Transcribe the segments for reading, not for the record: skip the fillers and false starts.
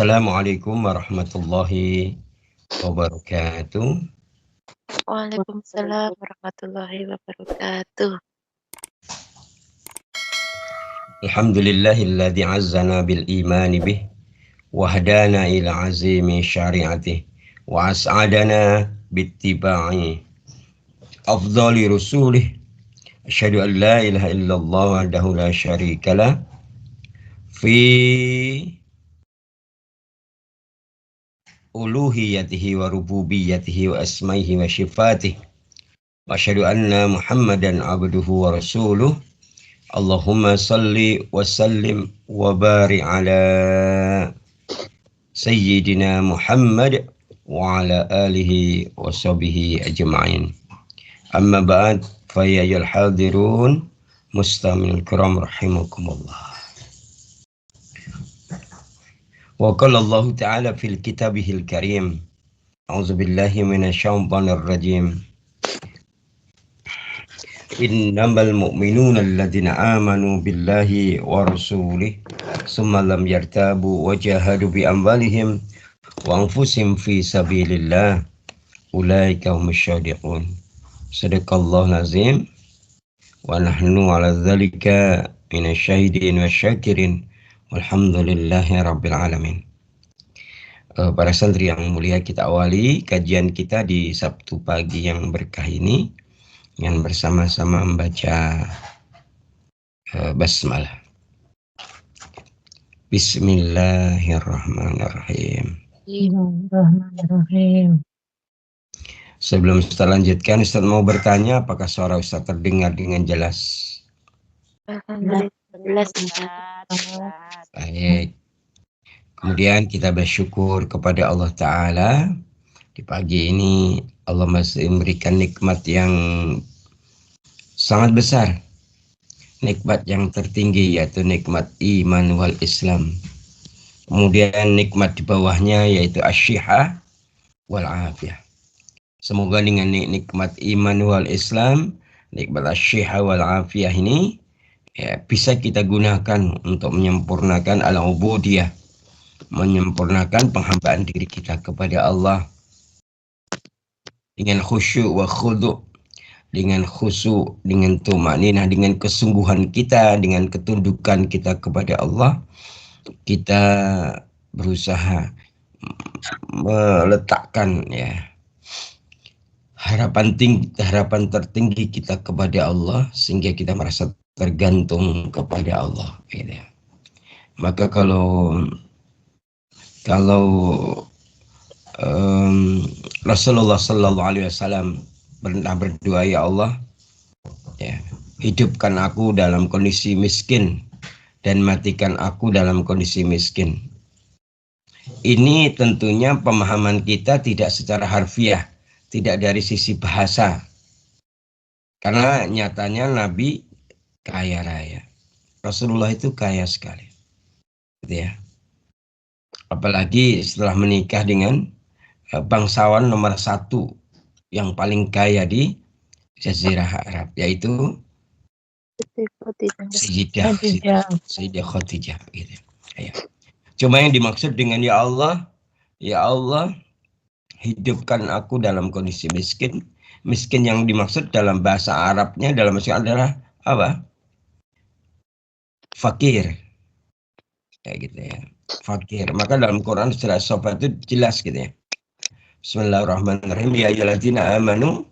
Assalamualaikum warahmatullahi wabarakatuh. Waalaikumsalam warahmatullahi wabarakatuh. Alhamdulillahilladzi azzana bil imani bih wa hadana ila azimi syariatih wa as'adana bittiba'i afdhali rusulih. Asyhadu an la ilaha illallah wahdahu la syarikalah fi uluhiyatihi wa rububiyatihi wa asmaihi wa sifatihi. Wa asyhadu anna Muhammadan abduhu wa rasuluh. Allahumma salli wa sallim wa barik ala Sayyidina Muhammad wa ala alihi wa sahbihi ajma'in. Amma ba'd, fa ya ayyuhal hadirun mustamil kiram rahimakumullah. Wa qala Allah ta'ala fil kitabihil karim. A'udzu billahi minasyaitonir rajim. Innamal mu'minuna alladzina amanu billahi wa rasulih summa lam yartabu wa jahadu bi amwalihim wa anfusihim fi sabilillah ulaika humus syadiqun. Sadaqallahul azim wa nahnu ala dzalika minasyahidin wasyakirin walhamdulillahi rabbil alamin. Para santri yang mulia, kita awali kajian kita di Sabtu pagi yang berkah ini dengan bersama-sama membaca basmalah. Bismillahirrahmanirrahim. Bismillahirrahmanirrahim. Sebelum Ustaz lanjutkan, Ustaz mau bertanya apakah suara Ustaz terdengar dengan jelas? Alhamdulillah. Baik. Kemudian kita bersyukur kepada Allah Ta'ala. Di pagi ini Allah masih memberikan nikmat yang sangat besar. Nikmat yang tertinggi yaitu nikmat iman wal Islam. Kemudian nikmat di bawahnya yaitu asyihah wal afiyah. Semoga dengan nikmat iman wal Islam, nikmat asyihah wal afiyah ini bisa kita gunakan untuk menyempurnakan al-ubudiyah, menyempurnakan penghambaan diri kita kepada Allah dengan khusyuk wa khudu', dengan khusyuk, dengan tumaninah, dengan kesungguhan kita, dengan ketundukan kita kepada Allah. Kita berusaha meletakkan harapan tertinggi kita kepada Allah sehingga kita merasa tergantung kepada Allah. Maka kalau Rasulullah Sallallahu Alaihi Wasallam pernah berdoa, ya Allah, hidupkan aku dalam kondisi miskin dan matikan aku dalam kondisi miskin. Ini tentunya pemahaman kita tidak secara harfiah, tidak dari sisi bahasa. Karena nyatanya Nabi kaya raya. Rasulullah itu kaya sekali. Gitu ya. Apalagi setelah menikah dengan bangsawan nomor 1 yang paling kaya di Jazirah Arab, yaitu Sayyidah Khadijah. Gitu. Cuma yang dimaksud dengan ya Allah, hidupkan aku dalam kondisi miskin. Miskin yang dimaksud dalam bahasa Arabnya dalam bahasa adalah apa? Fakir. Kayak gitu ya. Fakir. Maka dalam Quran secara sopan itu jelas gitu ya. Bismillahirrahmanirrahim. Ya ayyuhalladzina amanu.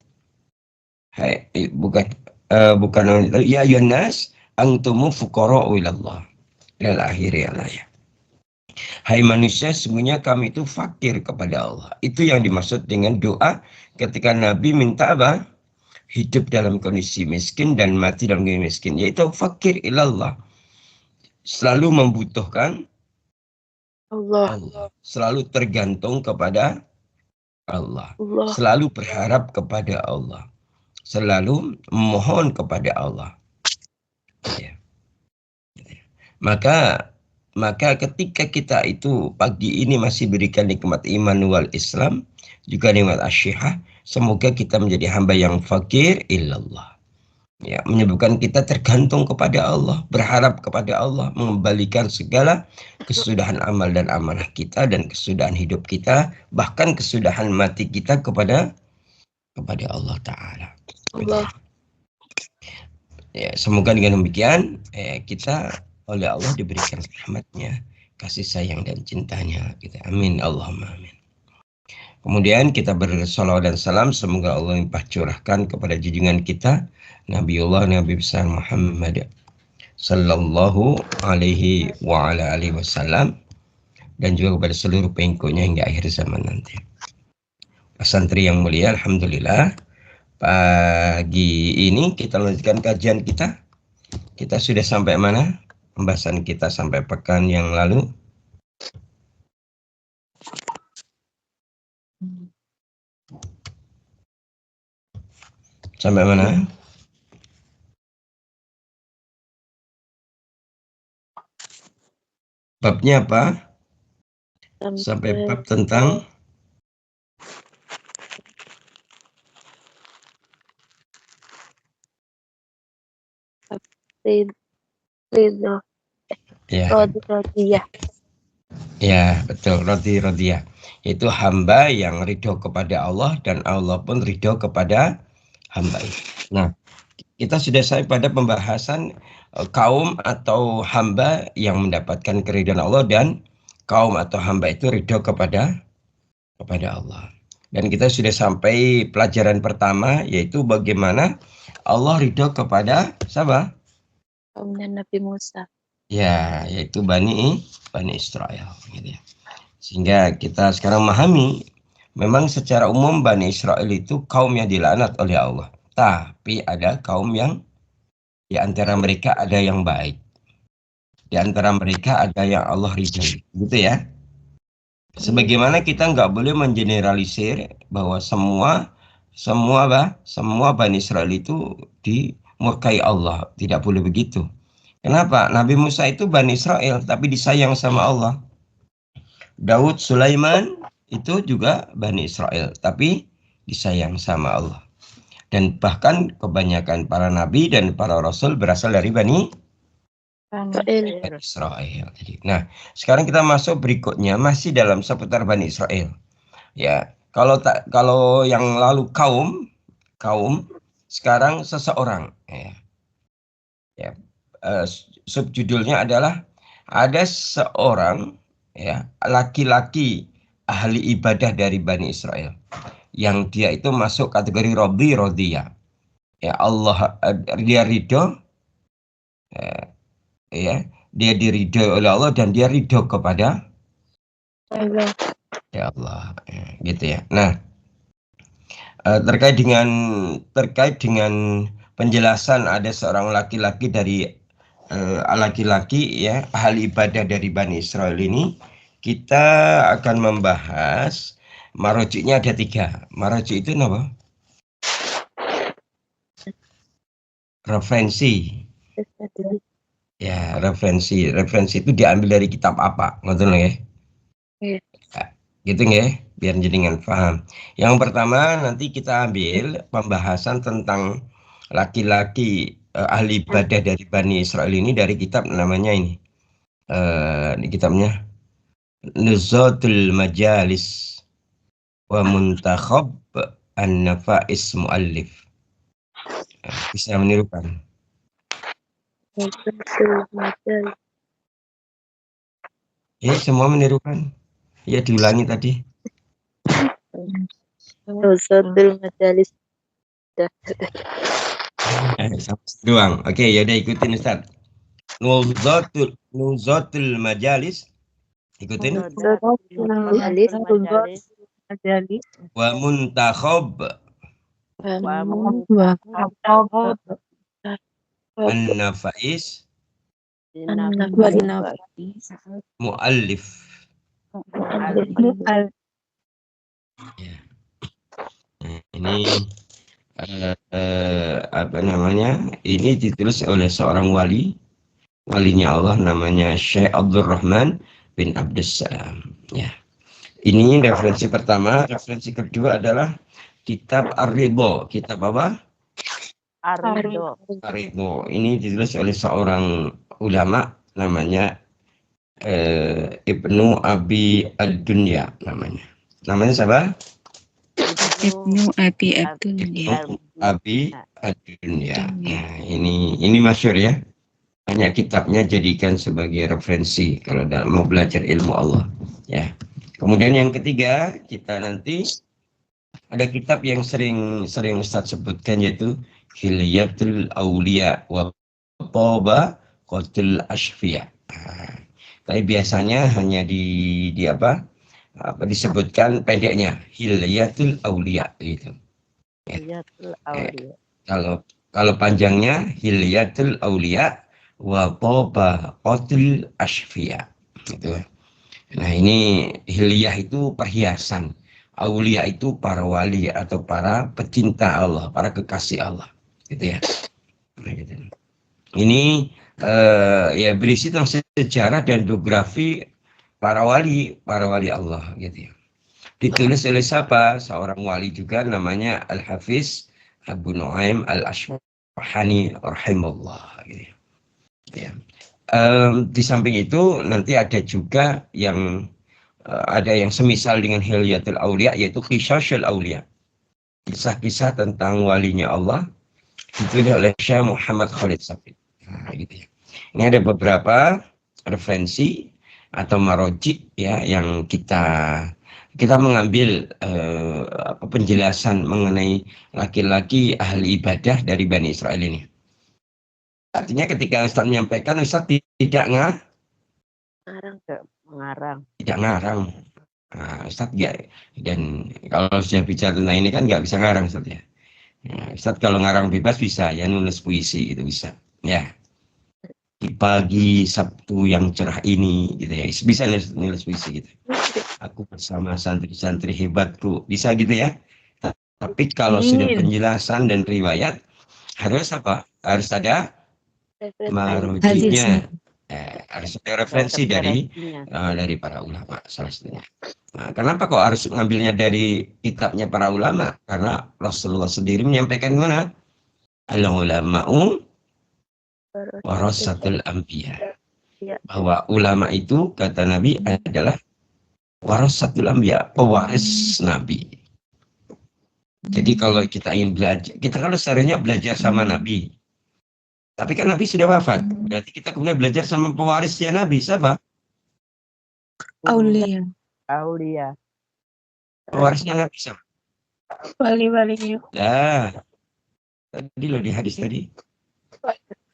Bukan ya ayyuhan nas antumu fuqara'u ilallah. Ilal akhir ya Allah ya. Hai manusia, sesungguhnya kami itu fakir kepada Allah. Itu yang dimaksud dengan doa ketika Nabi minta apa? Hidup dalam kondisi miskin dan mati dalam kondisi miskin. Yaitu fakir ilallah. Selalu membutuhkan Allah. Selalu tergantung kepada Allah. Selalu berharap kepada Allah. Selalu memohon kepada Allah. Ya. Maka ketika kita itu pagi ini masih berikan nikmat iman wal Islam, juga nikmat asyihah, semoga kita menjadi hamba yang fakir illallah. Ya, menyebabkan kita tergantung kepada Allah, berharap kepada Allah, mengembalikan segala kesudahan amal dan amanah kita dan kesudahan hidup kita, bahkan kesudahan mati kita kepada Allah Ta'ala. Allah. Ya, semoga dengan demikian kita oleh Allah diberikan rahmatnya, kasih sayang dan cintanya. Kita amin, Allahumma amin. Kemudian kita bersalawat dan salam, semoga Allah limpah curahkan kepada junjungan kita Nabiullah Nabi besar Muhammad sallallahu alaihi wa ala alihi wasallam, dan juga kepada seluruh pengikutnya hingga akhir zaman nanti. Santri yang mulia, alhamdulillah pagi ini kita lanjutkan kajian kita. Kita sudah sampai mana? Pembahasan kita sampai pekan yang lalu. Sampai mana? Babnya apa? Sampai bab tentang Ridho. ya. Rodiyah. Ya, betul. Rodiyah. Itu hamba yang ridho kepada Allah dan Allah pun ridho kepada hamba itu. Nah, kita sudah sampai pada pembahasan kaum atau hamba yang mendapatkan keridhaan Allah dan kaum atau hamba itu ridho kepada Allah. Dan kita sudah sampai pelajaran pertama, yaitu bagaimana Allah ridho kepada siapa? Kaumnya Nabi Musa. Ya, yaitu Bani Israel. Gitu ya. Sehingga kita sekarang memahami, memang secara umum Bani Israel itu kaum yang dilaknat oleh Allah. Tapi ada kaum yang di antara mereka ada yang baik. Di antara mereka ada yang Allah ridhoi. Gitu ya. Sebagaimana kita nggak boleh mengeneralisir bahwa semua Bani Israel itu dimurkai Allah. Tidak boleh begitu. Kenapa? Nabi Musa itu Bani Israel, tapi disayang sama Allah. Daud, Sulaiman itu juga Bani Israel, tapi disayang sama Allah. Dan bahkan kebanyakan para nabi dan para rasul berasal dari Bani Israel. Nah, sekarang kita masuk berikutnya, masih dalam seputar Bani Israel. Ya, kalau yang lalu kaum, sekarang seseorang. Ya, subjudulnya adalah ada seorang laki-laki ahli ibadah dari Bani Israel yang dia itu masuk kategori rodiyah. Ya, Allah dia ridho, dia diridhoi oleh Allah dan dia ridho kepada Allah. ya Allah, gitu ya. Nah, terkait dengan penjelasan ada seorang laki-laki dari ahli ibadah dari Bani Israel ini, kita akan membahas marojiknya ada 3. Marojik itu apa? Referensi. Ya, referensi itu diambil dari kitab apa? Ngerti ya? Iya. Gitu ya, biar jenengan paham. Yang pertama nanti kita ambil pembahasan tentang laki-laki ahli ibadah dari Bani Israel ini dari kitab namanya ini. Di kitabnya Nuzatul Majalis wa Muntakhab An-Nafais Muallif. Bisa menirukan. Ya, semua menirukan. Ya, diulangi tadi. Nuzatul Majalis. Doang. Oke, ya udah ikutin Ustaz. Nuzatul Majalis. Ikutin. Majalis. Wa Muntakhab An-Nafais Muallif. Ya. Ini apa namanya? Ini ditulis oleh seorang walinya Allah, namanya Syekh Abdurrahman bin Abdussalam. Ya. Ini referensi pertama. Referensi kedua adalah kitab Ar-Ridho. Kitab apa? Arido. Arido. Ini ditulis oleh seorang ulama namanya Ibnu Abi Ad-Dunya namanya. Namanya siapa? Ibnu Abi Ab- Abdullah. Ibnu Abi Ad-Dunya. Nah, ini masyhur ya. Banyak kitabnya jadikan sebagai referensi kalau mau belajar ilmu Allah. Ya. Kemudian yang ketiga, kita nanti ada kitab yang sering Ustaz sebutkan yaitu Hilyatul Auliya wa Toba Qatul Asfiya. Nah, tapi biasanya hanya di apa disebutkan pendeknya Hilyatul Auliya gitu. Hilyatul Eh, Auliya. kalau panjangnya Hilyatul Auliya wa Toba Qatul Asfiya. Gitu. Nah ini hilyah itu perhiasan. Aulia itu para wali atau para pecinta Allah, para kekasih Allah. Gitu ya. Nah, gitu. Ini ya berisi tentang sejarah dan biografi para wali Allah gitu ya. Ditulis oleh siapa? Seorang wali juga namanya Al-Hafiz Abu Nuaim Al-Asfahani rahimahullah gitu ya. Ya. Di samping itu nanti ada juga yang ada yang semisal dengan Hilyatul Aulia yaitu Qisasul Aulia. Kisah-kisah tentang walinya Allah ditulis oleh Syekh Muhammad Khalid Safid. Nah, gitu ya. Ini ada beberapa referensi atau marojik ya yang kita mengambil penjelasan mengenai laki-laki ahli ibadah dari Bani Israel ini. Artinya ketika Ustaz menyampaikan, Ustaz tidak Mengarang. tidak ngarang. Nah, Ustaz enggak, dan kalau sudah bicara tentang ini kan nggak bisa ngarang Ustaz ya. Ya, Ustaz kalau ngarang bebas bisa ya, nulis puisi itu bisa. Ya, di pagi Sabtu yang cerah ini gitu ya, bisa nulis puisi gitu. Aku bersama santri-santri hebatku, bisa gitu ya. Tapi kalau sudah penjelasan dan riwayat harus apa? Harus ada marujiknya. Harus ada referensi dari para ulama salah satunya. Nah, kenapa kok harus mengambilnya dari kitabnya para ulama? Karena Rasulullah sendiri menyampaikan mana? Al-ulama'u warasatul anbiya. Bahwa ulama itu kata Nabi adalah warasatul anbiya, pewaris Nabi. Jadi kalau kita ingin belajar, kita kalau seharusnya belajar sama Nabi. Tapi kan Nabi sudah wafat. Berarti kita kemudian belajar sama pewarisnya Nabi. Siapa? Aulia. Aulia. Pewarisnya Nabi siapa? Wali-walinya. Nah, tadi loh di hadis tadi.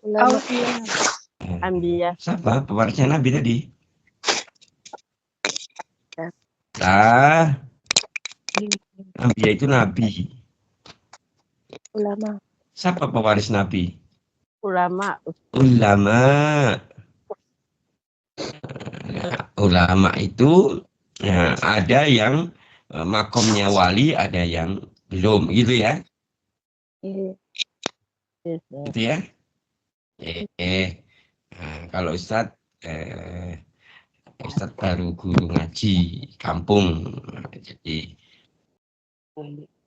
Aulia. Ambiyah. Siapa pewarisnya Nabi tadi? Nah, Ambiyah itu Nabi. Ulama. Siapa pewaris Nabi? Ulama. Ulama. Nah, ulama itu ada yang makomnya wali, ada yang belum, gitu ya? Gitu ya? Nah, kalau Ustadz baru guru ngaji kampung, jadi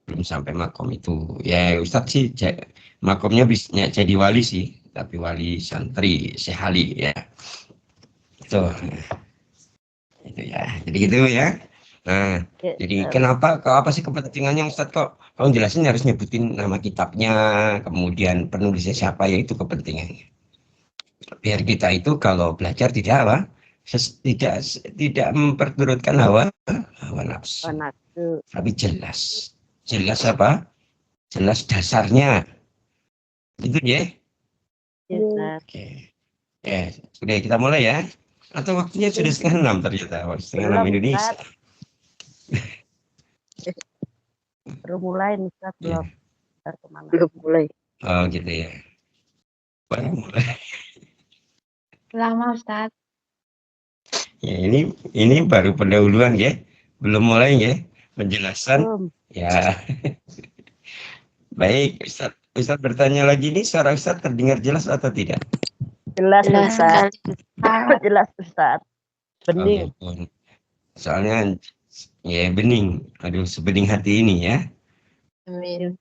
belum sampai makom itu. Ya Ustadz sih makomnya bisa jadi wali sih, tapi wali santri sehali ya. Itu ya. Jadi gitu ya. Nah, jadi apa sih kepentingannya Ustadz kok? Kalau jelasin harus nyebutin nama kitabnya, kemudian penulisnya siapa, ya itu kepentingannya. Biar kita itu kalau belajar tidak tidak memperturutkan hawa nafsu, tapi jelas apa? Jelas dasarnya. Itu ya. Oke. Sudah kita mulai ya. Atau waktunya sudah 5:30 ternyata. 5:30 Indonesia. Baru mulai Ustaz, belum. Belum mulai. Oh gitu ya. Baru mulai. Lama Ustaz. Ya ini baru pendahuluan ya. Belum mulai ya. Penjelasan. Ya. Baik, Ustaz bertanya lagi nih, suara Ustaz terdengar jelas atau tidak? Jelas Ustaz. Jelas Ustaz. Bening. Oh, soalnya ya bening. Aduh, sebening hati ini ya. Amin.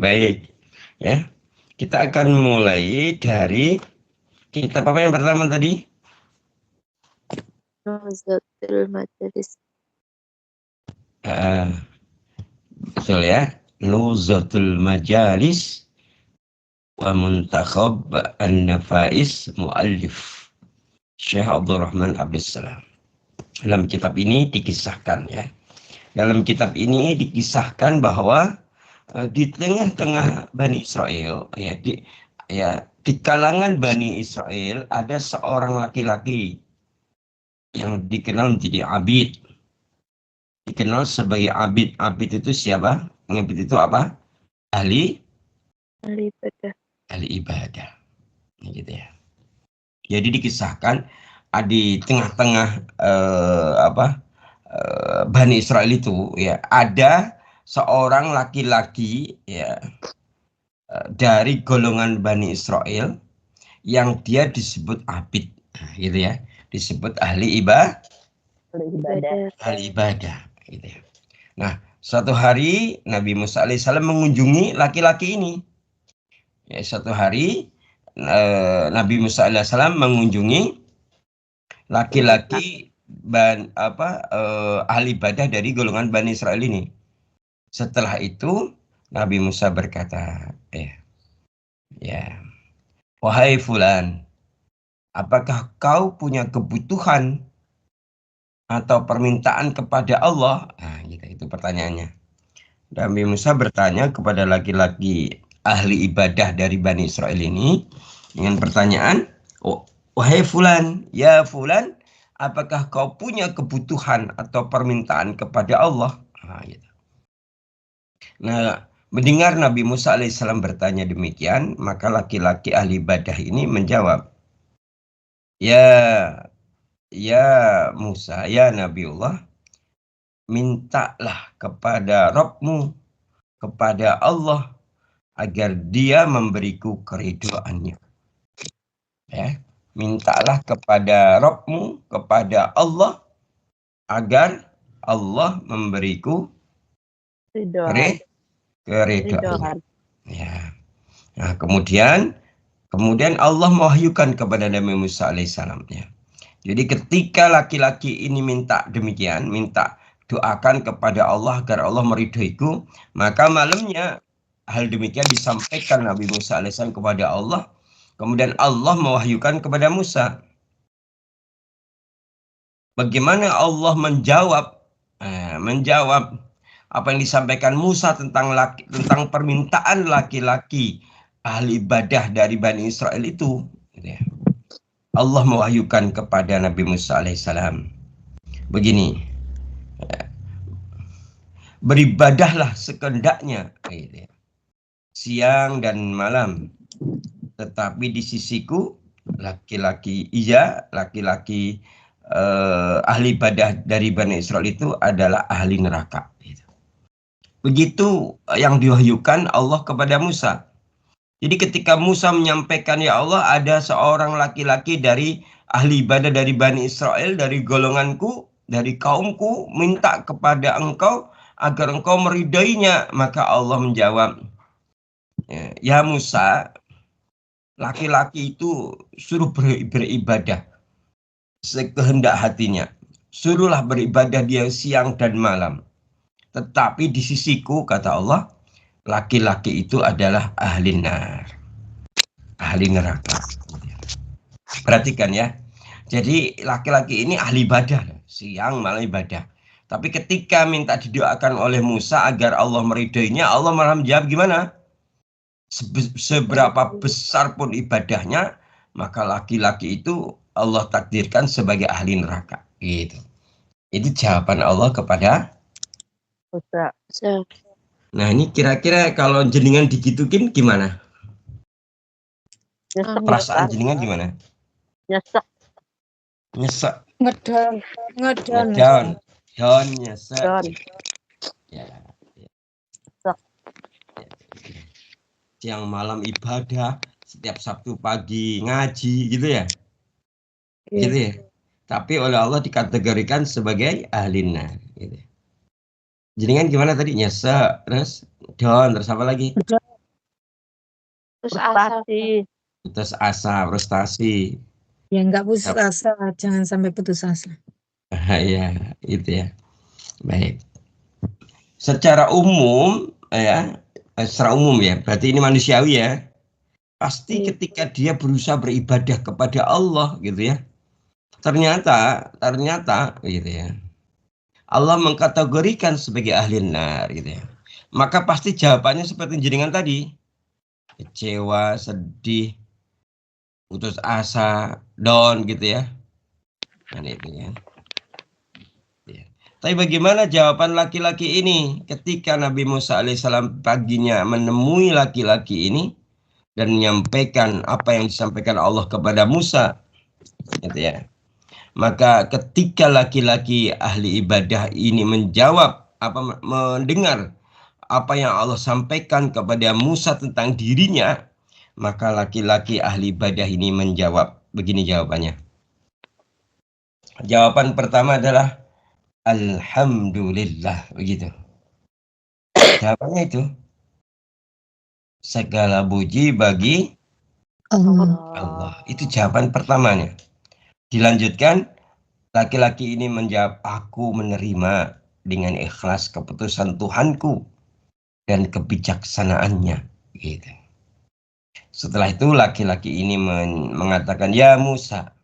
Baik, ya. Kita akan mulai dari kitab apa yang pertama tadi? Nuzatul Majalis. Betul ya. Nuzatul Majalis wa Muntakhab An-Nafais Muallif Syekh Abdurrahman Abdussalam. Dalam kitab ini dikisahkan ya. Dalam kitab ini dikisahkan bahwa di tengah-tengah Bani Israel di kalangan Bani Israel ada seorang laki-laki yang dikenal menjadi abid, dikenal sebagai abid. Abid itu siapa? Abid itu apa? Ahli Ibadah. ahli ibadah, gitu ya. Jadi dikisahkan di tengah-tengah Bani Israel itu ya ada seorang laki-laki ya dari golongan Bani Israel yang dia disebut abid, gitu ya, disebut ahli ibadah, gitu ya. Nah, suatu hari Nabi Musa alaihissalam mengunjungi laki-laki ini. Ya, suatu hari Nabi Musa alaihissalam mengunjungi laki-laki ahli ibadah dari golongan Bani Israel ini. Setelah itu Nabi Musa berkata, ya, wahai fulan, apakah kau punya kebutuhan atau permintaan kepada Allah? Nah, gitu, itu pertanyaannya. Nabi Musa bertanya kepada laki-laki ahli ibadah dari Bani Israel ini dengan pertanyaan, wahai fulan, ya fulan, apakah kau punya kebutuhan atau permintaan kepada Allah? Nah, gitu. Nah, mendengar Nabi Musa alaihissalam bertanya demikian, maka laki-laki ahli ibadah ini menjawab, ya Musa, ya Nabiullah, mintalah kepada Rabbmu, kepada Allah, agar dia memberiku keridhaannya. Ya, mintalah kepada Rabbmu, kepada Allah, agar Allah memberiku keridhaan. Ya. Nah, kemudian Allah mewahyukan kepada Nabi Musa alaihissalam. Ya. Jadi ketika laki-laki ini minta demikian, minta doakan kepada Allah agar Allah meridhoiku, maka malamnya hal demikian disampaikan Nabi Musa alaihissalam kepada Allah. Kemudian Allah mewahyukan kepada Musa. Bagaimana Allah menjawab apa yang disampaikan Musa tentang permintaan laki-laki ahli ibadah dari Bani Israel itu. Allah mewahyukan kepada Nabi Musa alaihissalam begini, beribadahlah sekendaknya siang dan malam, tetapi di sisiku laki-laki ahli ibadah dari Bani Israel itu adalah ahli neraka. Begitu yang diwahyukan Allah kepada Musa. Jadi ketika Musa menyampaikan, ya Allah, ada seorang laki-laki dari ahli ibadah dari Bani Israel, dari golonganku, dari kaumku, minta kepada engkau agar engkau meridainya. Maka Allah menjawab, ya Musa, laki-laki itu suruh beribadah sekehendak hatinya. Suruhlah beribadah dia siang dan malam. Tetapi di sisiku, kata Allah, laki-laki itu adalah ahli neraka. Perhatikan ya. Jadi laki-laki ini ahli ibadah, siang malam ibadah. Tapi ketika minta didoakan oleh Musa agar Allah meridhoinya, Allah malah menjawab gimana? Seberapa besar pun ibadahnya, maka laki-laki itu Allah takdirkan sebagai ahli neraka. Gitu. Itu jawaban Allah kepada Musa. Nah, ini kira-kira kalau jenengan digituin gimana? Nyesek. Perasaan jenengan gimana? Nyesek. Ngedon. Nyesek. Ya. Siang malam ibadah, setiap Sabtu pagi ngaji, gitu ya? Gitu ya. Tapi oleh Allah dikategorikan sebagai ahli nar. Gitu. Jenengan gimana tadi? Nyesek, terus Don, terus apa lagi? Terus asa. Frustasi. Putus asa, frustasi. Ya nggak putus asa, jangan sampai putus asa. Ya, itu ya. Baik. Secara umum ya, secara umum ya, berarti ini manusiawi ya. Pasti Iya. ketika dia berusaha beribadah kepada Allah gitu ya. Ternyata gitu ya. Allah mengkategorikan sebagai ahli nar gitu ya. Maka pasti jawabannya seperti jenengan tadi. Kecewa, sedih, putus asa, down gitu ya. Nah, itu ya. Ya. Tapi bagaimana jawaban laki-laki ini ketika Nabi Musa alaihissalam paginya menemui laki-laki ini dan menyampaikan apa yang disampaikan Allah kepada Musa, gitu ya. Maka ketika laki-laki ahli ibadah ini mendengar apa yang Allah sampaikan kepada Musa tentang dirinya, maka laki-laki ahli ibadah ini menjawab. Begini jawabannya. Jawaban pertama adalah Alhamdulillah, begitu. Jawabannya itu. Segala puji bagi Allah. Itu jawaban pertamanya. Dilanjutkan, laki-laki ini menjawab, aku menerima dengan ikhlas keputusan Tuhanku dan kebijaksanaannya. Gitu. Setelah itu laki-laki ini mengatakan, ya Musa,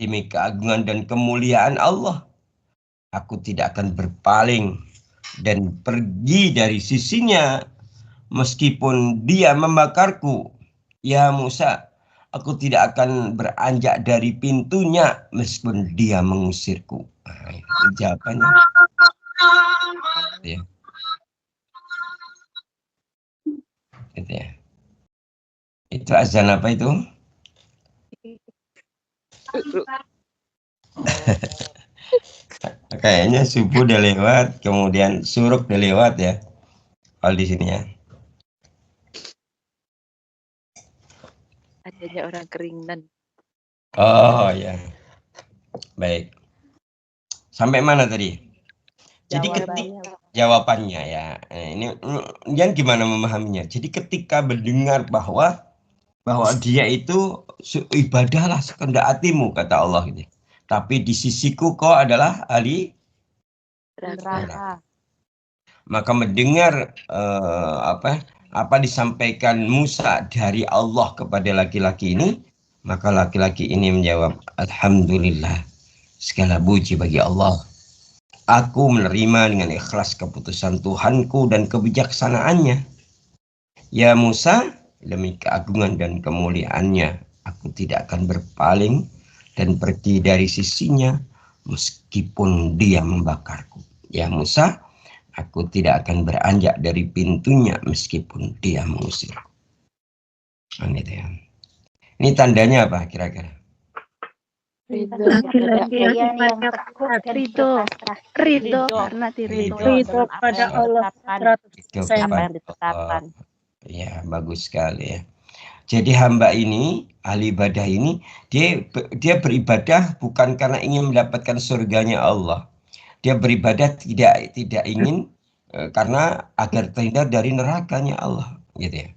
demi keagungan dan kemuliaan Allah, aku tidak akan berpaling dan pergi dari sisinya meskipun dia membakarku. Ya Musa, aku tidak akan beranjak dari pintunya meskipun dia mengusirku. Nah, itu jawabannya. Ya. Gitu ya. Itu azan apa itu? Kayaknya subuh udah lewat, kemudian suruk udah lewat ya. Kalau di sini ya. Adanya orang keringan. Oh ya. Baik. Sampai mana tadi? Jadi jawabannya ya. Ini yang gimana memahaminya? Jadi ketika mendengar bahwa dia itu ibadahlah sekehendak hatimu kata Allah gitu. Tapi di sisiku kau adalah ahli neraka. Maka mendengar apa disampaikan Musa dari Allah kepada laki-laki ini, maka laki-laki ini menjawab, Alhamdulillah, segala puji bagi Allah. Aku menerima dengan ikhlas keputusan Tuhanku dan kebijaksanaannya. Ya Musa, demi keagungan dan kemuliaannya, aku tidak akan berpaling dan pergi dari sisinya meskipun dia membakarku. Ya Musa, aku tidak akan beranjak dari pintunya meskipun dia mengusirku. Gitu ya. Ini tandanya apa kira-kira? Laki-laki yang teguh dan berpasrah. Ridho karena Ridho pada Allah 100%. Apa yang ditetapkan. Ya, bagus sekali ya. Jadi hamba ini, ahli ibadah ini, dia beribadah bukan karena ingin mendapatkan surganya Allah. Dia beribadah tidak ingin karena agar terhindar dari nerakanya Allah, gitu ya.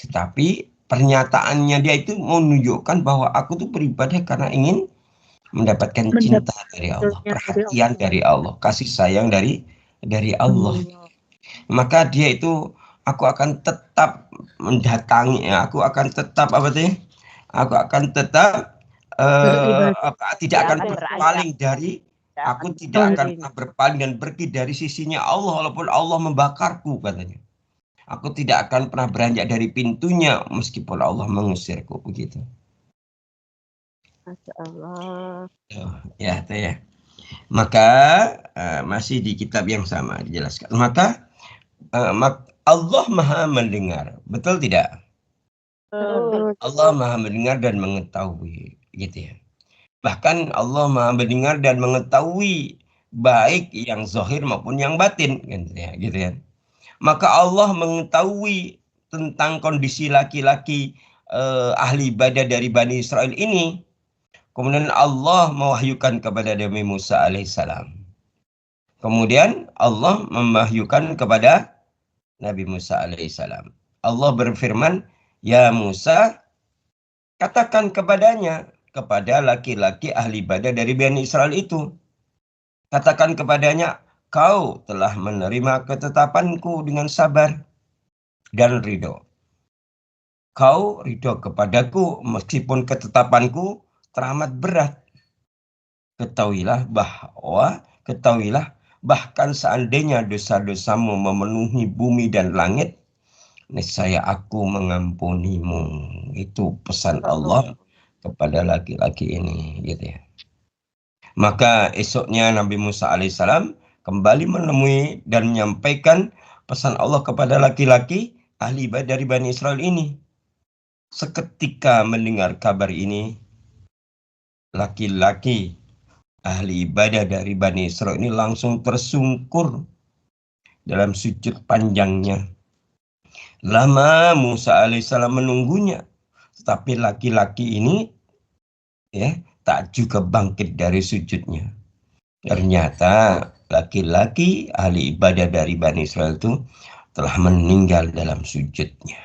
Tetapi pernyataannya dia itu menunjukkan bahwa aku tuh beribadah karena ingin mendapatkan cinta dari Allah, perhatian dari Allah, kasih sayang dari Allah. Maka dia itu, aku akan tetap mendatangi, aku akan tetap tidak akan berpaling dari, aku tidak akan pernah berpaling dan pergi dari sisinya Allah walaupun Allah membakarku, katanya. Aku tidak akan pernah beranjak dari pintunya meskipun Allah mengusirku, begitu. Masya Allah. Ya, itu ya. Maka masih di kitab yang sama dijelaskan. Maka Allah Maha mendengar, betul tidak? Allah Maha mendengar dan mengetahui, gitu ya. Bahkan Allah Maha mendengar dan mengetahui baik yang zahir maupun yang batin, gitu ya. Maka Allah mengetahui tentang kondisi laki-laki ahli ibadah dari Bani Israel ini. Kemudian Allah mewahyukan kepada Nabi Musa alaihissalam. Kemudian Allah mewahyukan kepada Nabi Musa alaihissalam. Allah berfirman, ya Musa, katakan kepadanya, kepada laki-laki ahli ibadah dari Bani Israel itu. Katakan kepadanya, kau telah menerima ketetapanku dengan sabar dan ridho. Kau ridho kepadaku meskipun ketetapanku teramat berat. Ketahuilah bahkan seandainya dosa-dosamu memenuhi bumi dan langit, niscaya aku mengampunimu. Itu pesan Allah kepada laki-laki ini, gitu ya. Maka esoknya Nabi Musa alaihissalam kembali menemui dan menyampaikan pesan Allah kepada laki-laki ahli ibadah dari Bani Israel ini. Seketika mendengar kabar ini, laki-laki ahli ibadah dari Bani Israel ini langsung tersungkur dalam sujud panjangnya. Lama Musa alaihissalam menunggunya, tetapi laki-laki ini ya tak juga bangkit dari sujudnya. Ternyata laki-laki ahli ibadah dari Bani Israel itu telah meninggal dalam sujudnya.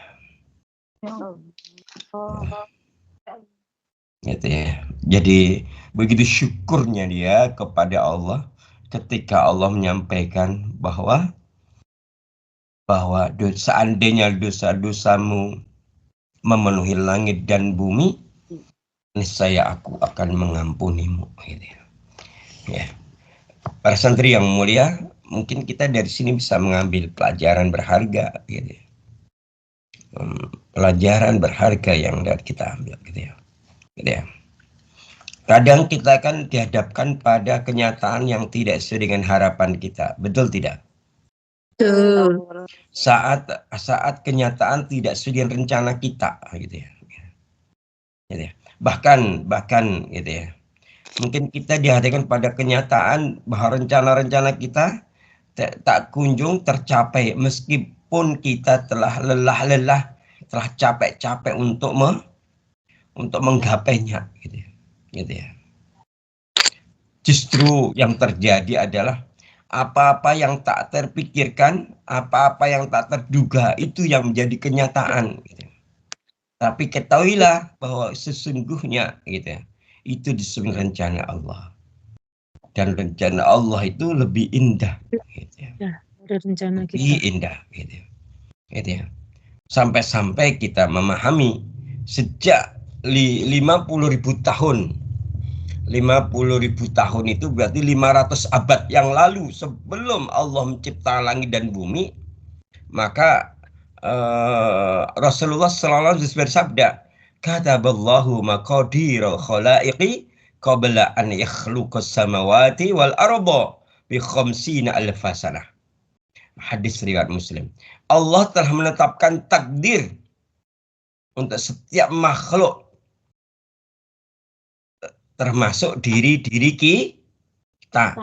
Gitu ya. Jadi begitu syukurnya dia kepada Allah ketika Allah menyampaikan bahwa seandainya dosa-dosamu memenuhi langit dan bumi, niscaya aku akan mengampunimu. Gitu ya. Ya. Para santri yang mulia, mungkin kita dari sini bisa mengambil pelajaran berharga, gitu ya. Pelajaran berharga yang dari kita ambil, gitu ya. Gitu ya. Kadang kita kan dihadapkan pada kenyataan yang tidak sesuai dengan harapan kita, betul tidak? Betul. Saat kenyataan tidak sesuai dengan rencana kita, gitu ya. Gitu ya. Bahkan gitu ya. Mungkin kita dihadapkan pada kenyataan bahwa rencana-rencana kita tak kunjung tercapai meskipun kita telah lelah-lelah, telah capek-capek untuk menggapainya, gitu ya. Gitu ya. Justru yang terjadi adalah apa-apa yang tak terpikirkan, apa-apa yang tak terduga itu yang menjadi kenyataan, gitu. Tapi ketahuilah bahwa sesungguhnya, gitu ya, itu disebut rencana Allah. Dan rencana Allah itu lebih indah, gitu ya. Ya, ada rencana Lebih kita. indah, gitu ya. Gitu ya. Sampai-sampai kita memahami sejak 50.000 tahun. 50.000 tahun itu berarti 500 abad yang lalu sebelum Allah mencipta langit dan bumi, maka Rasulullah sallallahu alaihi wasallam bersabda, kataballahu maqadiral khalaiqi qabla an yakhluqas samawati wal arda bi khamsina alf sanah. Hadis riwayat Muslim. Allah telah menetapkan takdir untuk setiap makhluk, termasuk diri kita.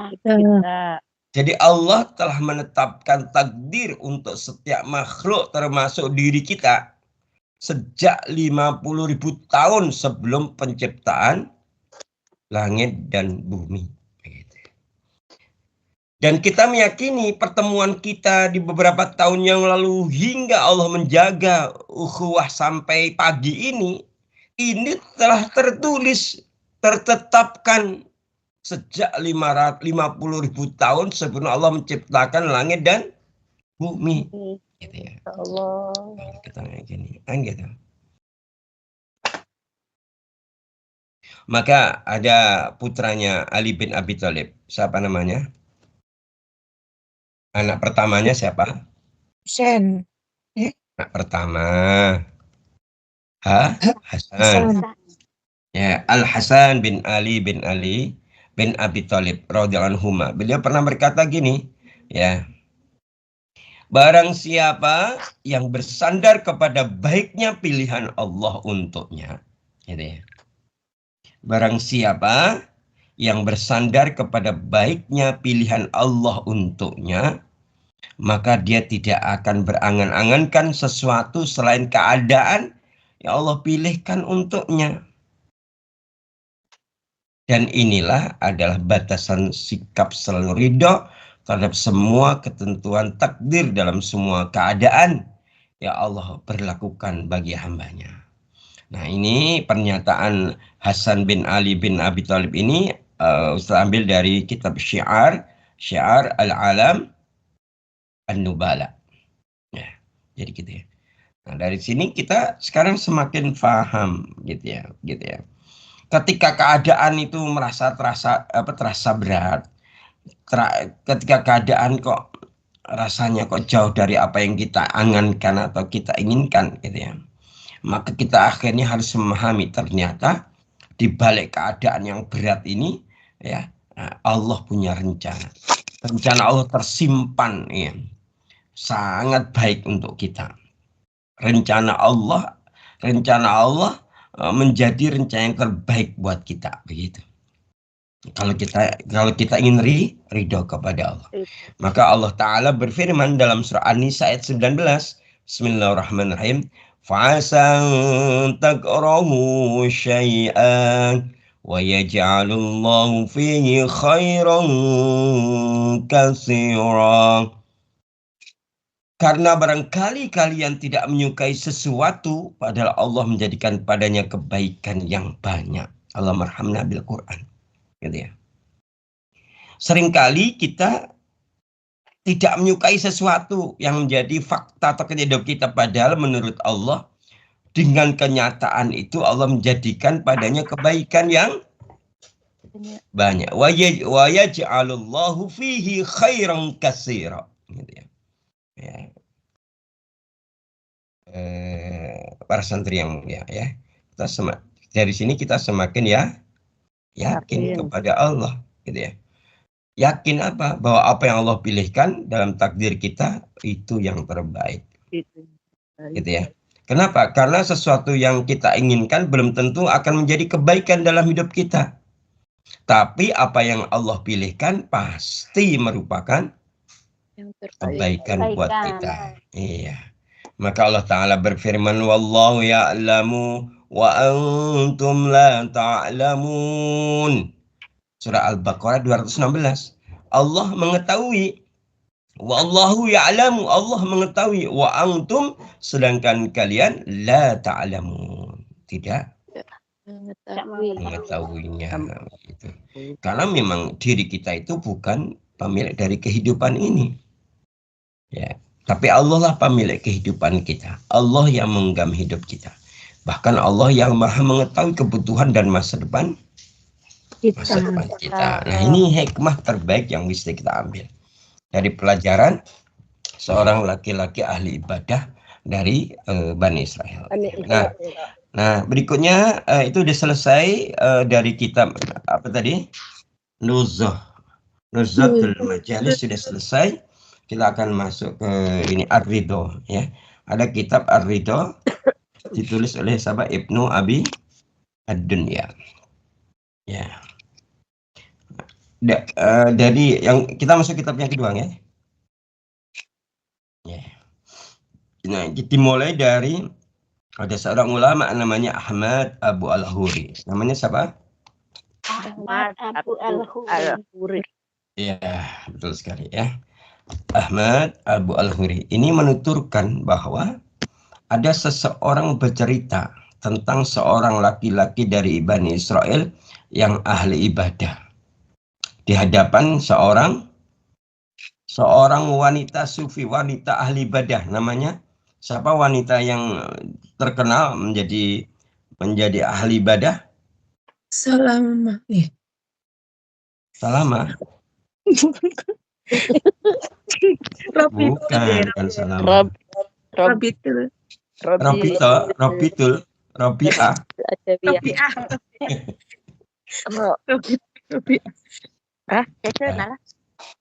Jadi Allah telah menetapkan takdir untuk setiap makhluk termasuk diri kita sejak 50.000 tahun sebelum penciptaan langit dan bumi. Dan kita meyakini pertemuan kita di beberapa tahun yang lalu hingga Allah menjaga ukhuwah sampai pagi ini telah tertulis, tertetapkan sejak 50.000 tahun sebelum Allah menciptakan langit dan bumi. Gitu ya. Allah. Kita gini, kan gitu. Maka ada putranya Ali bin Abi Thalib. Siapa namanya? Anak pertamanya siapa? Husain. Anak pertama. Hasan. Ya, Al-Hasan bin Ali bin Abi Thalib radhiyallahu anhu. Beliau pernah berkata gini, ya. Barang siapa yang bersandar kepada baiknya pilihan Allah untuknya, gitu ya. Barang siapa yang bersandar kepada baiknya pilihan Allah untuknya, maka dia tidak akan berangan-angankan sesuatu selain keadaan yang Allah pilihkan untuknya. Dan inilah adalah batasan sikap selalu ridho terhadap semua ketentuan takdir dalam semua keadaan ya Allah berlakukan bagi hambanya. Nah, ini pernyataan Hasan bin Ali bin Abi Thalib ini Ustaz ambil dari kitab Syiar Al-Alam An-Nubala. Ya, jadi gitu ya. Nah, dari sini kita sekarang semakin paham gitu ya. Ketika keadaan itu terasa berat, ketika keadaan kok rasanya kok jauh dari apa yang kita angankan atau kita inginkan gitu ya. Maka kita akhirnya harus memahami ternyata di balik keadaan yang berat ini ya, Allah punya rencana. Rencana Allah tersimpan ya, sangat baik untuk kita. Rencana Allah menjadi rencana yang terbaik buat kita begitu. Kalau kita ingin ridho kepada Allah, maka Allah Ta'ala berfirman dalam surah An-Nisa ayat 19, Bismillahirrahmanirrahim, fa'asa takrahu syai'an wa yaj'alullahu fihi khairan katsira. Karena barangkali kalian tidak menyukai sesuatu, padahal Allah menjadikan padanya kebaikan yang banyak. Allah marhamna bil Quran. Gitu ya. Seringkali kita tidak menyukai sesuatu yang menjadi fakta atau kejadian kita, padahal menurut Allah dengan kenyataan itu Allah menjadikan padanya kebaikan yang banyak. Wa yaj'alullahu fihi khairan katsira. Gitu ya. Ya. Para santri yang mulia ya. Dari sini kita semakin yakin kepada Allah gitu ya. Yakin apa? Bahwa apa yang Allah pilihkan dalam takdir kita itu yang terbaik. Gitu ya. Kenapa? Karena sesuatu yang kita inginkan belum tentu akan menjadi kebaikan dalam hidup kita. Tapi apa yang Allah pilihkan pasti merupakan kebaikan buat kita. Iya. Maka Allah Ta'ala berfirman, wallahu ya'lamu wa antum la ta'lamun. Surah Al-Baqarah 216. Allah mengetahui. Wallahu ya'lamu, Allah mengetahui. Wa antum, sedangkan kalian la ta'lamun. Tidak mengetahuinya. Gitu. Karena memang diri kita itu bukan pemilik dari kehidupan ini. Ya. Tapi Allah lah pemilik kehidupan kita. Allah yang menggenggam hidup kita. Bahkan Allah yang maha mengetahui kebutuhan dan masa depan kita. Nah, ini hikmah terbaik yang bisa kita ambil dari pelajaran seorang laki-laki ahli ibadah dari Bani Israel. Nah, berikutnya itu sudah selesai dari kitab apa tadi? Nuzhatul Majalis sudah selesai. Kita akan masuk ke ini Ar-Ridho ya. Ada kitab Ar-Ridho ditulis oleh sahabat Ibnu Abi Ad-Dunya. Ya. Dari yang kita masuk kitab yang kedua ya. Ya. Nah, kita mulai dari ada seorang ulama namanya Ahmad Abu Al-Huri. Namanya siapa? Ahmad Abu Al-Huri. Iya, betul sekali ya. Ahmad Abu Al-Huri ini menuturkan bahwa ada seseorang bercerita tentang seorang laki-laki dari Bani Israel yang ahli ibadah di hadapan seorang wanita sufi, wanita ahli ibadah. Namanya siapa wanita yang terkenal menjadi ahli ibadah? Salamah. Salamah. Bukan Salamah. Robitul. Robi'ah.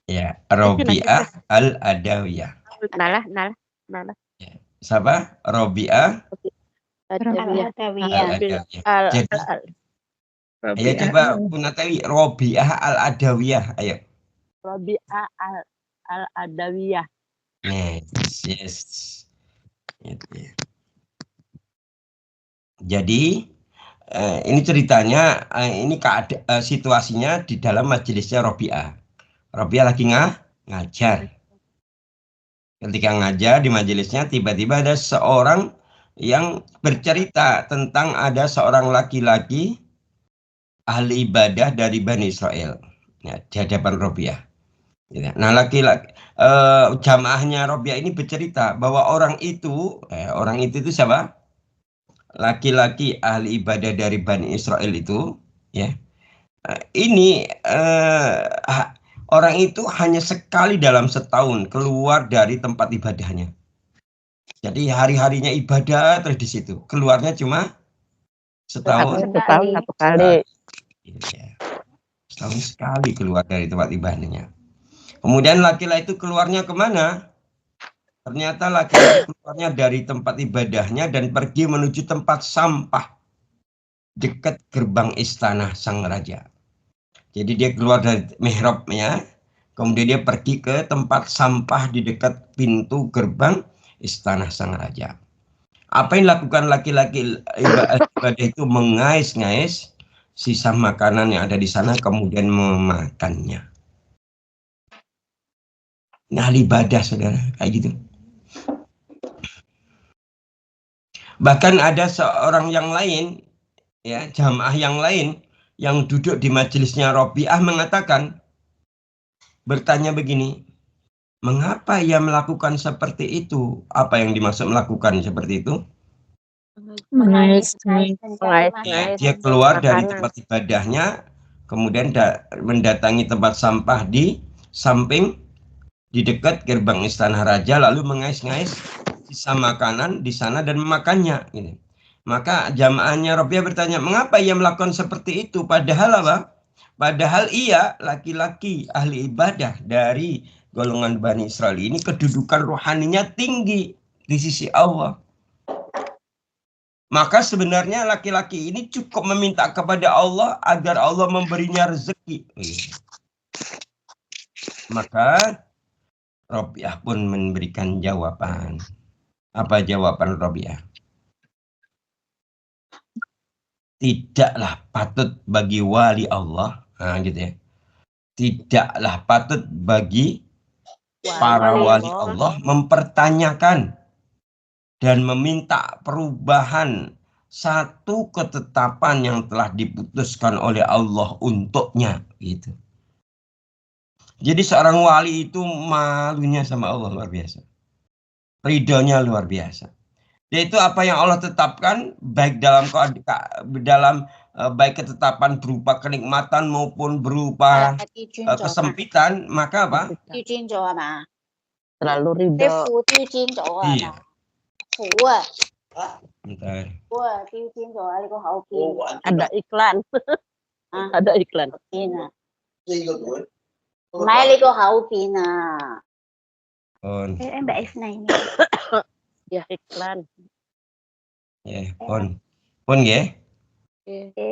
Ya, Robi'ah Al-Adawiyah. Nalah. Siapa? Robi'ah Al-Adawiyah. Jadi, ayo coba Punatawi Robi'ah Al-Adawiyah. Ayo. Robi'ah Al-Adawiyah. Yes. Jadi ini ceritanya, ini situasinya di dalam majelisnya Robi'ah. Robi'ah lagi ngajar. Ketika ngajar di majelisnya tiba-tiba ada seorang yang bercerita tentang ada seorang laki-laki ahli ibadah dari Bani Israel, ya, di hadapan Robiah. Ya. Nah, laki-laki jamaahnya Robiah ini bercerita bahwa orang itu siapa? Laki-laki ahli ibadah dari Bani Israel itu, ya. Ini orang itu hanya sekali dalam setahun keluar dari tempat ibadahnya. Jadi hari-harinya ibadah terus di situ. Keluarnya cuma setahun. Satu kali. Ya. Setahun sekali keluar dari tempat ibadahnya. Kemudian laki-laki itu keluarnya kemana? Ternyata laki-laki keluarnya dari tempat ibadahnya dan pergi menuju tempat sampah dekat gerbang istana sang raja. Jadi dia keluar dari mihrabnya, kemudian dia pergi ke tempat sampah di dekat pintu gerbang istana sang raja. Apa yang dilakukan laki-laki ibadah itu mengais-ngais sisa makanan yang ada di sana kemudian memakannya. Nah, ibadah saudara, kayak gitu. Bahkan ada seorang yang lain, ya, jamaah yang lain yang duduk di majelisnya Robiah mengatakan, bertanya begini, mengapa ia melakukan seperti itu? Apa yang dimaksud melakukan seperti itu? Ya, dia keluar dari tempat ibadahnya, kemudian mendatangi tempat sampah di samping, di dekat gerbang istana raja, lalu mengais-ngais sisa makanan di sana dan memakannya. Gitu. Maka jamaahnya Robiah bertanya, mengapa ia melakukan seperti itu? Padahal apa? Padahal ia laki-laki ahli ibadah dari golongan Bani Israel ini kedudukan rohaninya tinggi di sisi Allah. Maka sebenarnya laki-laki ini cukup meminta kepada Allah agar Allah memberinya rezeki. Maka Robiah pun memberikan jawaban. Apa jawaban Robiah? Tidaklah patut bagi wali Allah, nah gitu ya. Tidaklah patut bagi para wali Allah mempertanyakan dan meminta perubahan satu ketetapan yang telah diputuskan oleh Allah untuknya, gitu. Jadi seorang wali itu malunya sama Allah luar biasa. Ridhonya luar biasa. Yaitu apa yang Allah tetapkan baik dalam baik ketetapan berupa kenikmatan maupun berupa kesempitan, maka apa? Terlalu ridho. Iya. Bentar. Ada iklan. Ada iklan. On. Mbak Isna ini. Ya, iklan. Ya, on. On ya.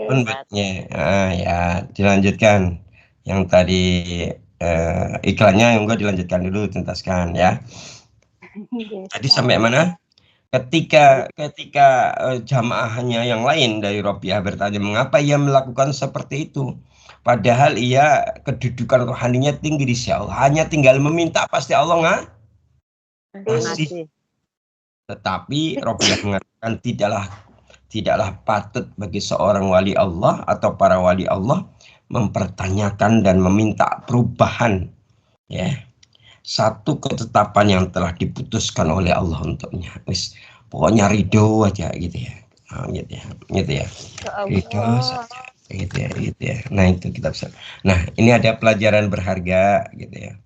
On ya. Ya, dilanjutkan. Yang tadi iklannya yang enggak dilanjutkan dulu, tuntaskan ya. Tadi sampai mana? Ketika jamaahnya yang lain dari Robiah bertanya mengapa ia melakukan seperti itu, padahal ia kedudukan rohaninya tinggi di sisi Allah, hanya tinggal meminta pasti Allah ngasih. Tetapi Robiah mengatakan tidaklah patut bagi seorang wali Allah atau para wali Allah mempertanyakan dan meminta perubahan, ya, satu ketetapan yang telah diputuskan oleh Allah untuknya. Pokoknya ridho aja gitu ya. Gitu ya. Ridho saja. Gitu ya. Nah, itu kita bisa. Nah, ini ada pelajaran berharga gitu ya.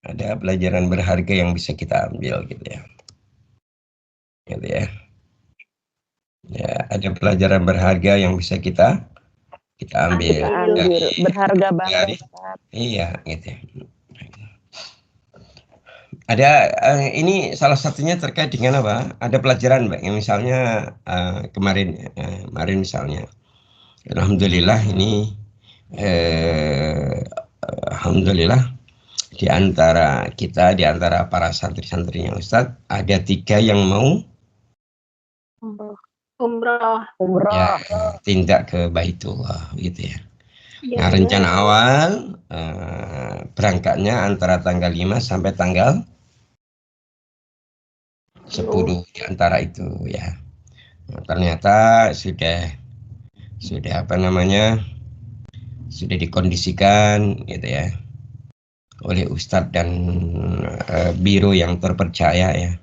Ada pelajaran berharga yang bisa kita ambil gitu ya. Gitu ya. Ya, ada pelajaran berharga yang bisa kita ambil. Berharga banget. Iya, gitu ya. Ada ini salah satunya terkait dengan apa? Ada pelajaran, Mbak, yang misalnya kemarin misalnya, alhamdulillah ini alhamdulillah di antara para santri-santrinya Ustadz ada 3 yang mau umroh ya, tindak ke Baitullah gitu ya. Nah, rencana awal berangkatnya antara tanggal 5 sampai tanggal 10 di antara itu ya. Nah, ternyata sudah apa namanya, sudah dikondisikan gitu ya oleh Ustadz dan biro yang terpercaya ya.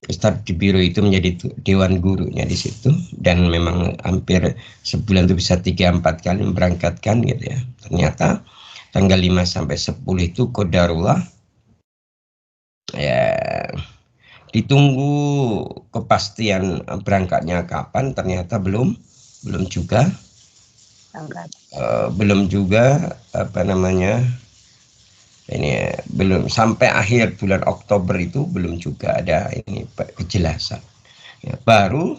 Ustadz di biro itu menjadi dewan gurunya di situ, dan memang hampir sebulan itu bisa 3-4 kali memberangkatkan gitu ya. Ternyata tanggal 5 sampai 10 itu qadarullah ya, ditunggu kepastian berangkatnya kapan, ternyata belum juga belum juga apa namanya ini belum sampai akhir bulan Oktober itu belum juga ada ini kejelasan ya. Baru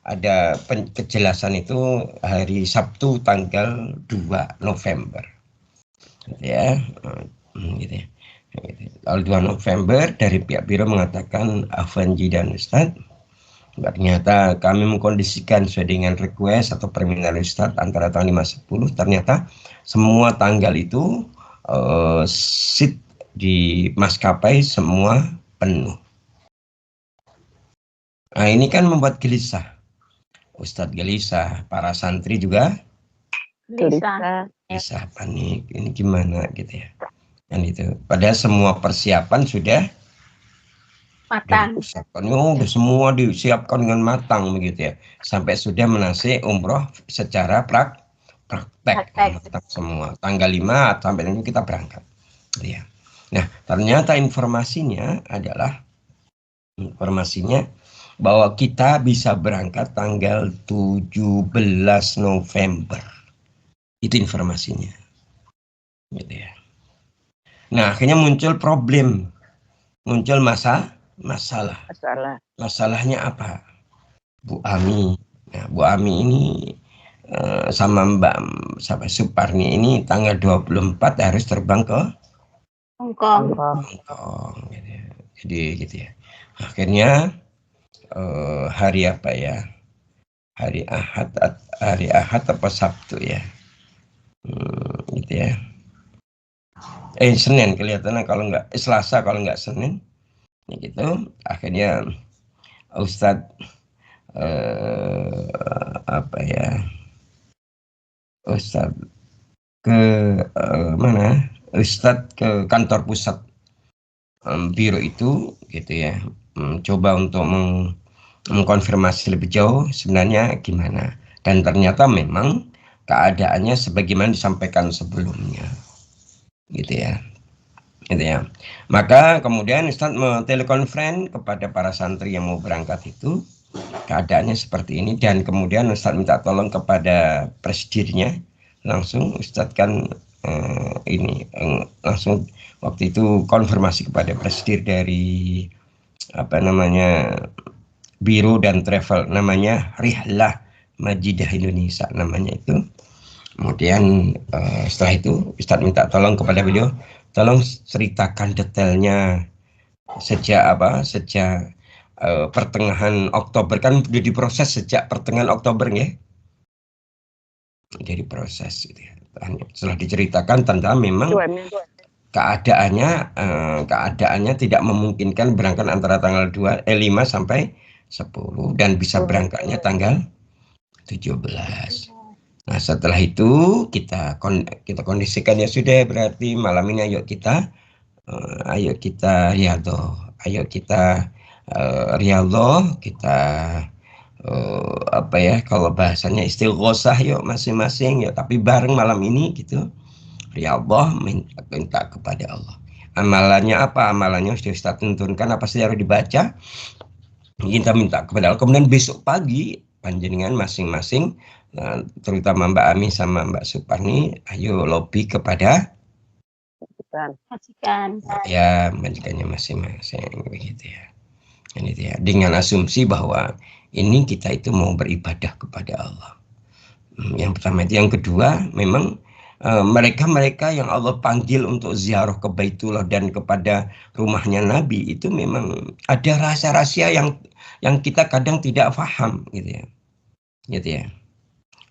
ada kejelasan itu hari Sabtu tanggal 2 November ya, gitu ya. Tanggal 2 November dari pihak biro mengatakan Avanji dan Ustadz, ternyata kami mengkondisikan sesuai dengan request atau permintaan Ustadz antara tanggal 5-10, ternyata semua tanggal itu seat di maskapai semua penuh. Nah, ini kan membuat gelisah. Ustadz gelisah, para santri juga gelisah, panik. Ini gimana gitu ya. Dan itu padahal semua persiapan sudah matang. Udah semua disiapkan dengan matang begitu ya. Sampai sudah menasih umroh secara praktek. Matang semua. Tanggal 5 sampai nanti kita berangkat. Ya. Nah, ternyata informasinya bahwa kita bisa berangkat tanggal 17 November. Itu informasinya. Gitu ya. Nah, akhirnya muncul problem. Muncul masalah. Masalahnya apa? Bu Ami. Nah, Bu Ami ini sama Mbak Suparni ini tanggal 24 harus terbang ke Hongkong gitu ya. Jadi gitu ya. Akhirnya hari apa ya? Hari Ahad apa Sabtu ya? Gitu ya. Senin kelihatannya, kalau nggak Selasa, kalau nggak Senin. Ya gitu. Akhirnya Ustadz apa ya? Ustadz ke mana? Ustadz ke kantor pusat biro itu gitu ya, coba untuk mengkonfirmasi lebih jauh sebenarnya gimana, dan ternyata memang keadaannya sebagaimana disampaikan sebelumnya gitu ya. Maka kemudian Ustadz telekonferensi kepada para santri yang mau berangkat itu, keadaannya seperti ini, dan kemudian Ustadz minta tolong kepada presidirnya langsung. Ustadz kan langsung waktu itu konfirmasi kepada presidir dari apa namanya biro dan travel, namanya Rihlah Majidah Indonesia namanya itu. Kemudian setelah itu Ustadz minta tolong kepada beliau, tolong ceritakan detailnya sejak pertengahan Oktober, kan sudah diproses sejak pertengahan Oktober ya. Jadi proses gitu ya. Setelah diceritakan tentang memang keadaannya tidak memungkinkan berangkat antara tanggal 5 sampai 10 dan bisa berangkatnya tanggal 17. Nah, setelah itu kita kondisikan, ya sudah, berarti malam ini ayo kita riyadhah. Ayo kita riyadhah, kita apa ya, kalau bahasanya istighosah, yuk masing-masing ya, tapi bareng malam ini gitu. Riyadhah, minta kepada Allah. Amalannya apa? Amalannya sudah Ustaz tentukan apa saja harus dibaca. Kita minta kepada Allah. Kemudian besok pagi panjenengan masing-masing, terutama Mbak Ami sama Mbak Suparni, ayo lobby kepada majikan. Ya, majikannya masing-masing begitu ya. Ini ya, dengan asumsi bahwa ini kita itu mau beribadah kepada Allah. Yang pertama itu. Yang kedua, memang mereka yang Allah panggil untuk ziarah ke Baitullah dan kepada rumahnya Nabi, itu memang ada rahasia-rahasia yang kita kadang tidak paham gitu ya.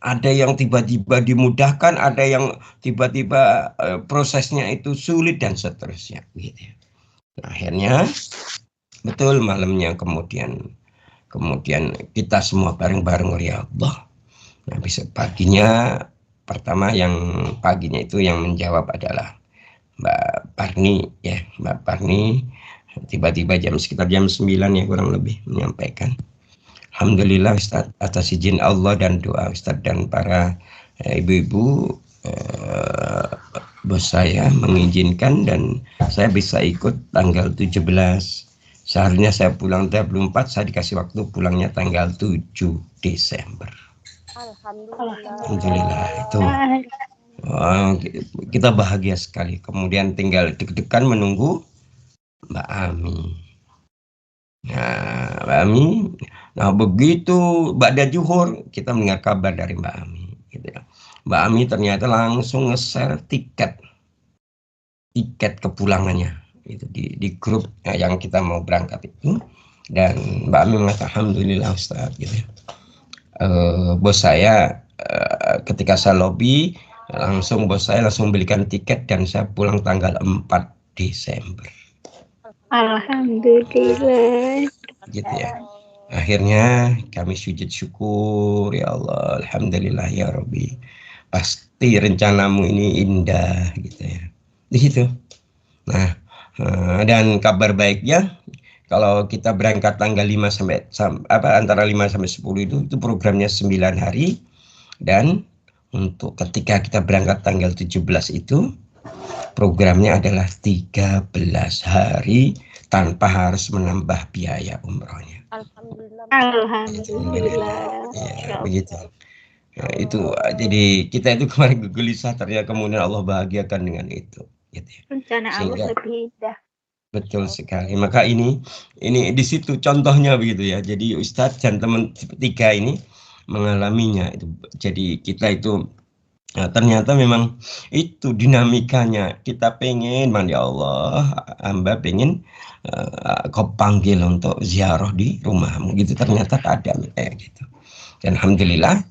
Ada yang tiba-tiba dimudahkan, ada yang tiba-tiba prosesnya itu sulit dan seterusnya. Gitu. Nah, akhirnya betul malamnya kemudian kita semua bareng-bareng ya Allah. Nah, besok paginya pertama yang paginya itu yang menjawab adalah Mbak Parni ya, Mbak Parni tiba-tiba sekitar jam 9 ya kurang lebih menyampaikan. Alhamdulillah Ustaz, atas izin Allah dan doa Ustaz dan para ibu-ibu, bos saya mengizinkan dan saya bisa ikut tanggal 17. Seharusnya saya pulang 24, saya dikasih waktu pulangnya tanggal 7 Desember. Alhamdulillah itu. Kita bahagia sekali. Kemudian tinggal deg-degan menunggu Mbak Ami. Nah, Mbak Ami, nah begitu Ba'da Zuhur kita mendengar kabar dari Mbak Ami. Gitu ya. Mbak Ami ternyata langsung nge-share tiket kepulangannya itu di grup yang kita mau berangkat itu, dan Mbak Ami mengatakan alhamdulillah Ustaz gitu ya. Bos saya ketika saya lobby bos saya langsung belikan tiket dan saya pulang tanggal 4 Desember. Alhamdulillah. Gitu ya. Akhirnya kami sujud syukur, ya Allah, alhamdulillah ya Rabbi. Pasti rencanamu ini indah gitu ya. Di situ. Nah, dan kabar baiknya kalau kita berangkat tanggal 5 sampai antara 5 sampai 10 itu programnya 9 hari, dan untuk ketika kita berangkat tanggal 17 itu programnya adalah 13 hari tanpa harus menambah biaya umrohnya. Alhamdulillah. Ya, begitu. Nah, itu jadi kita itu kemarin gelisah, ternyata kemudian Allah bahagiakan dengan itu. Gitu ya. Rencana Allah lebih indah. Betul sekali. Maka ini di situ contohnya begitu ya. Jadi Ustadz dan teman tiga ini mengalaminya itu. Jadi kita itu ternyata memang itu dinamikanya. Kita pengen, ya Allah, hamba pengen kau panggil untuk ziarah di rumahmu gitu. Ternyata ada gitu. Dan alhamdulillah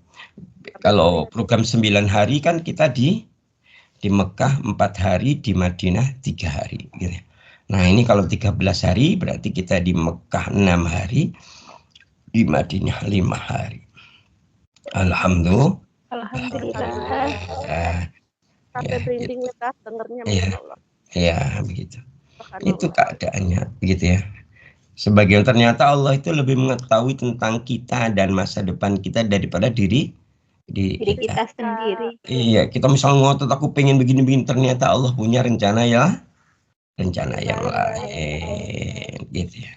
kalau program 9 hari kan kita di Mekah 4 hari, di Madinah 3 hari gitu. Nah, ini kalau 13 hari berarti kita di Mekah 6 hari, di Madinah 5 hari. Alhamdulillah. Sampai merinding ya, dengernya. Iya, begitu. Itu keadaannya, begitu ya. Sebagian ternyata Allah itu lebih mengetahui tentang kita dan masa depan kita daripada diri kita sendiri. Iya, kita misal ngotot aku pengen begini-begini, ternyata Allah punya rencana yang lain, gitu ya.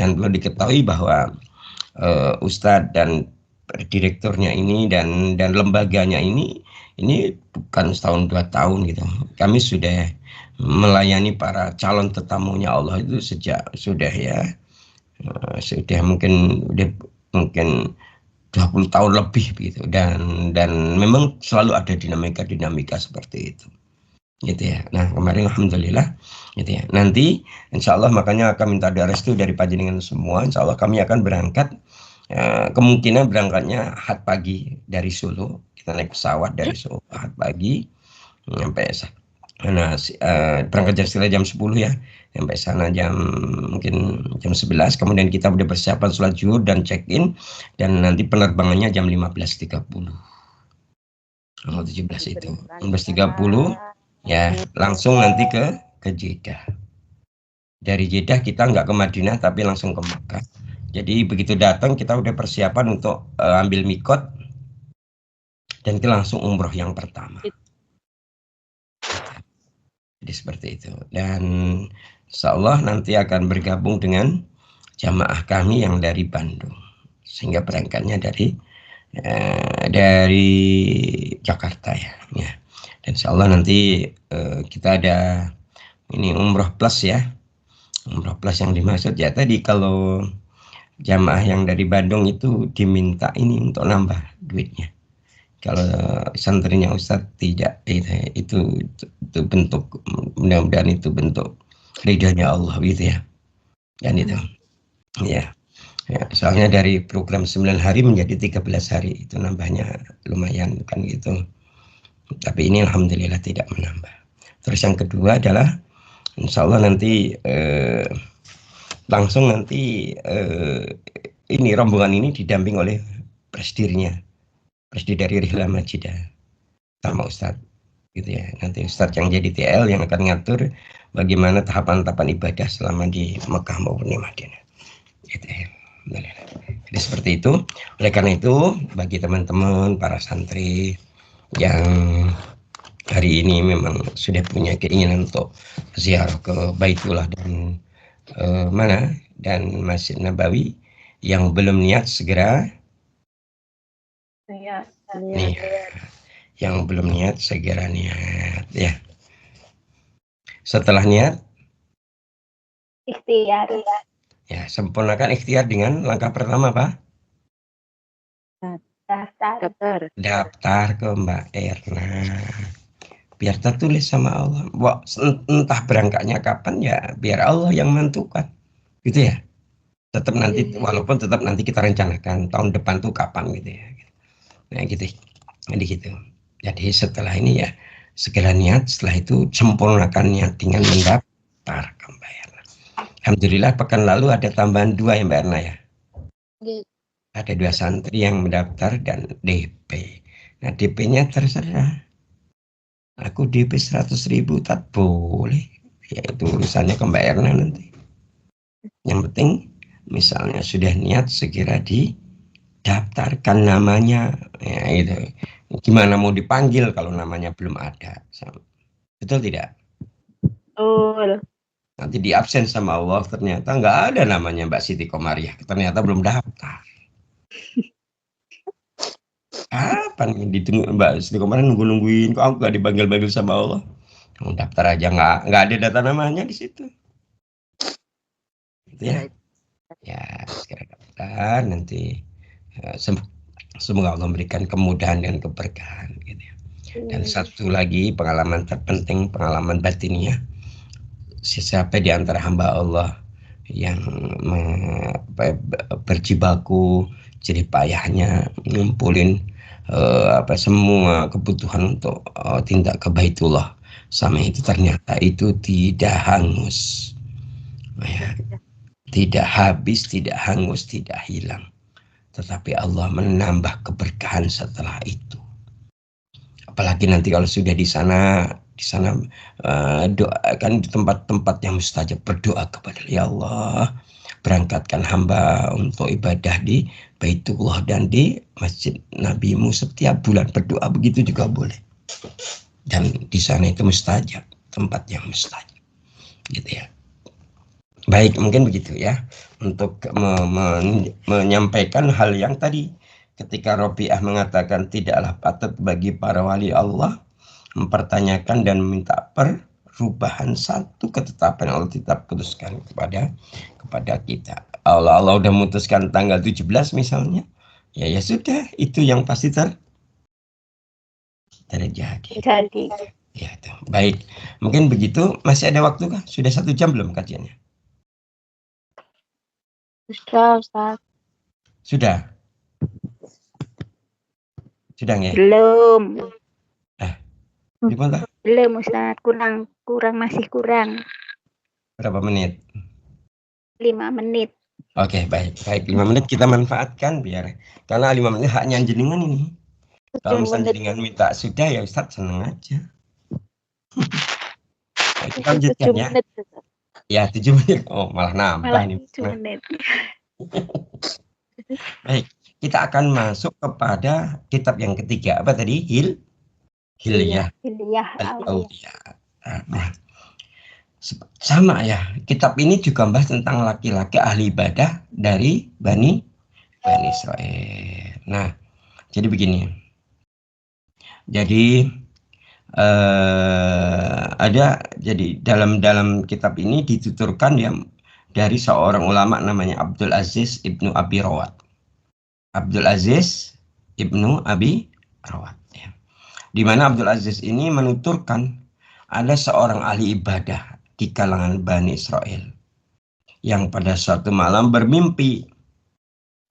Dan perlu diketahui bahwa Ustadz dan direkturnya ini dan lembaganya ini bukan setahun 2 tahun gitu. Kami sudah melayani para calon tetamunya Allah itu sejak sudah mungkin 20 tahun lebih gitu, dan memang selalu ada dinamika seperti itu. Gitu ya. Nah, kemarin alhamdulillah gitu ya. Nanti insya Allah makanya akan minta restu dari panjenengan semua. Insya Allah kami akan berangkat, kemungkinan berangkatnya Ahad pagi dari Solo. Kita naik pesawat dari Solo Ahad pagi sampai berangkat jam 10 ya, sampai sana mungkin jam 11. Kemudian kita udah persiapan sholat zuhur dan check in, dan nanti penerbangannya jam 15.30. Tanggal 17 itu 15.30 ya, langsung nanti ke Jeddah. Dari Jeddah kita nggak ke Madinah tapi langsung ke Mekah. Jadi begitu datang kita udah persiapan untuk ambil mikot, dan kita langsung umroh yang pertama. Jadi seperti itu. Dan insya Allah nanti akan bergabung dengan jamaah kami yang dari Bandung, sehingga berangkatnya dari Jakarta ya. Dan insya Allah nanti kita ada ini umroh plus ya. Umroh plus yang dimaksud ya tadi, kalau jamaah yang dari Bandung itu diminta ini untuk nambah duitnya. Kalau santrinya Ustadz tidak, itu bentuk, mudah-mudahan itu bentuk ridhonya Allah gitu ya. Dan itu ya Ya, soalnya dari program 9 hari menjadi 13 hari itu nambahnya lumayan kan gitu. Tapi ini alhamdulillah tidak menambah. Terus yang kedua adalah insya Allah nanti langsung nanti ini rombongan ini didamping oleh presidirnya, presidir dari Rihla Majidah sama Ustadz gitu ya. Nanti Ustadz yang jadi TL yang akan ngatur bagaimana tahapan-tahapan ibadah selama di Mekah maupun di Madinah gitu ya. Jadi seperti itu. Oleh karena itu bagi teman-teman para santri yang hari ini memang sudah punya keinginan untuk ziarah ke Baitullah dan Masjid Nabawi, yang belum niat segera niat. Yang belum niat segera niat ya. Setelah niat Ikhtiar. ya, sempurnakan ikhtiar dengan langkah pertama apa? Daftar ke Mbak Erna. Biar tertulis sama Allah. Entah berangkatnya kapan ya, biar Allah yang menentukan. Gitu ya. Tetap nanti, walaupun tetap nanti kita rencanakan tahun depan tuh kapan gitu ya. Nah gitu. Jadi gitu. Jadi setelah ini ya segera niat, setelah itu sempurnakan niat dengan mendaftar ke Mbak Erna. Alhamdulillah pekan lalu ada tambahan 2 ya Mbak Erna ya. Ada 2 santri yang mendaftar dan DP. Nah DP-nya terserah. Aku DP 100.000 tak boleh. Ya itu urusannya ke Mbak Erna nanti. Yang penting misalnya sudah niat segera didaftarkan namanya. Ya itu. Gimana mau dipanggil kalau namanya belum ada? Betul tidak? Betul. Nanti di absen sama Allah ternyata nggak ada namanya Mbak Siti Komariah. Ternyata belum daftar. Kapan ditunggu Mbak Siti Komariah nungguin kok aku nggak dipanggil-panggil sama Allah? Daftar aja nggak ada data namanya di situ. Gitu ya. Ya, segera daftar nanti semoga Allah memberikan kemudahan dan keberkahan gitu ya. Dan satu lagi pengalaman terpenting, pengalaman batinnya, siapa di antara hamba Allah yang berjibaku jerih payahnya ngumpulin semua kebutuhan untuk tindak ke Baitullah, sama itu ternyata itu tidak hangus ya, tidak habis, tidak hangus, tidak hilang, tetapi Allah menambah keberkahan setelah itu. Apalagi nanti kalau sudah di sana doakan di tempat-tempat yang mustajab, berdoa kepada ya Allah, berangkatkan hamba untuk ibadah di Baitullah dan di Masjid Nabimu setiap bulan, berdoa begitu juga boleh. Dan di sana itu mustajab, tempat yang mustajab, gitu ya. Baik, mungkin begitu ya untuk menyampaikan hal yang tadi. Ketika Rabi'ah mengatakan tidaklah patut bagi para wali Allah mempertanyakan dan meminta perubahan satu ketetapan Allah tetap putuskan kepada kita. Allah udah memutuskan tanggal 17 misalnya, ya sudah, itu yang pasti terjadi. Ya, baik, mungkin begitu. Masih ada waktu kah? Sudah 1 jam belum kajiannya? Sudah, Ustaz. Sudah nggak? Belum. Gimana? Belum, Ustaz. Masih kurang. Berapa menit? 5 menit. Oke, baik. 5 menit kita manfaatkan karena 5 menit haknya jenengan ini. Kalau misalnya jenengan minta sudah ya Ustaz, seneng aja. Kita lanjutkan ya. Menit, ya 7 menit. Oh, malah nambah ini. 7 menit. Baik, kita akan masuk kepada kitab yang ketiga. Apa tadi? Hilyah Al-Awliya. Nah, sama ya, kitab ini juga membahas tentang laki-laki ahli ibadah dari Bani Israel. Nah, jadi begini. Jadi jadi dalam kitab ini dituturkan ya dari seorang ulama namanya Abdul Aziz Ibnu Abi Rawat. Abdul Aziz Ibnu Abi Rawat ya. Di mana Abdul Aziz ini menuturkan ada seorang ahli ibadah di kalangan Bani Israel yang pada suatu malam bermimpi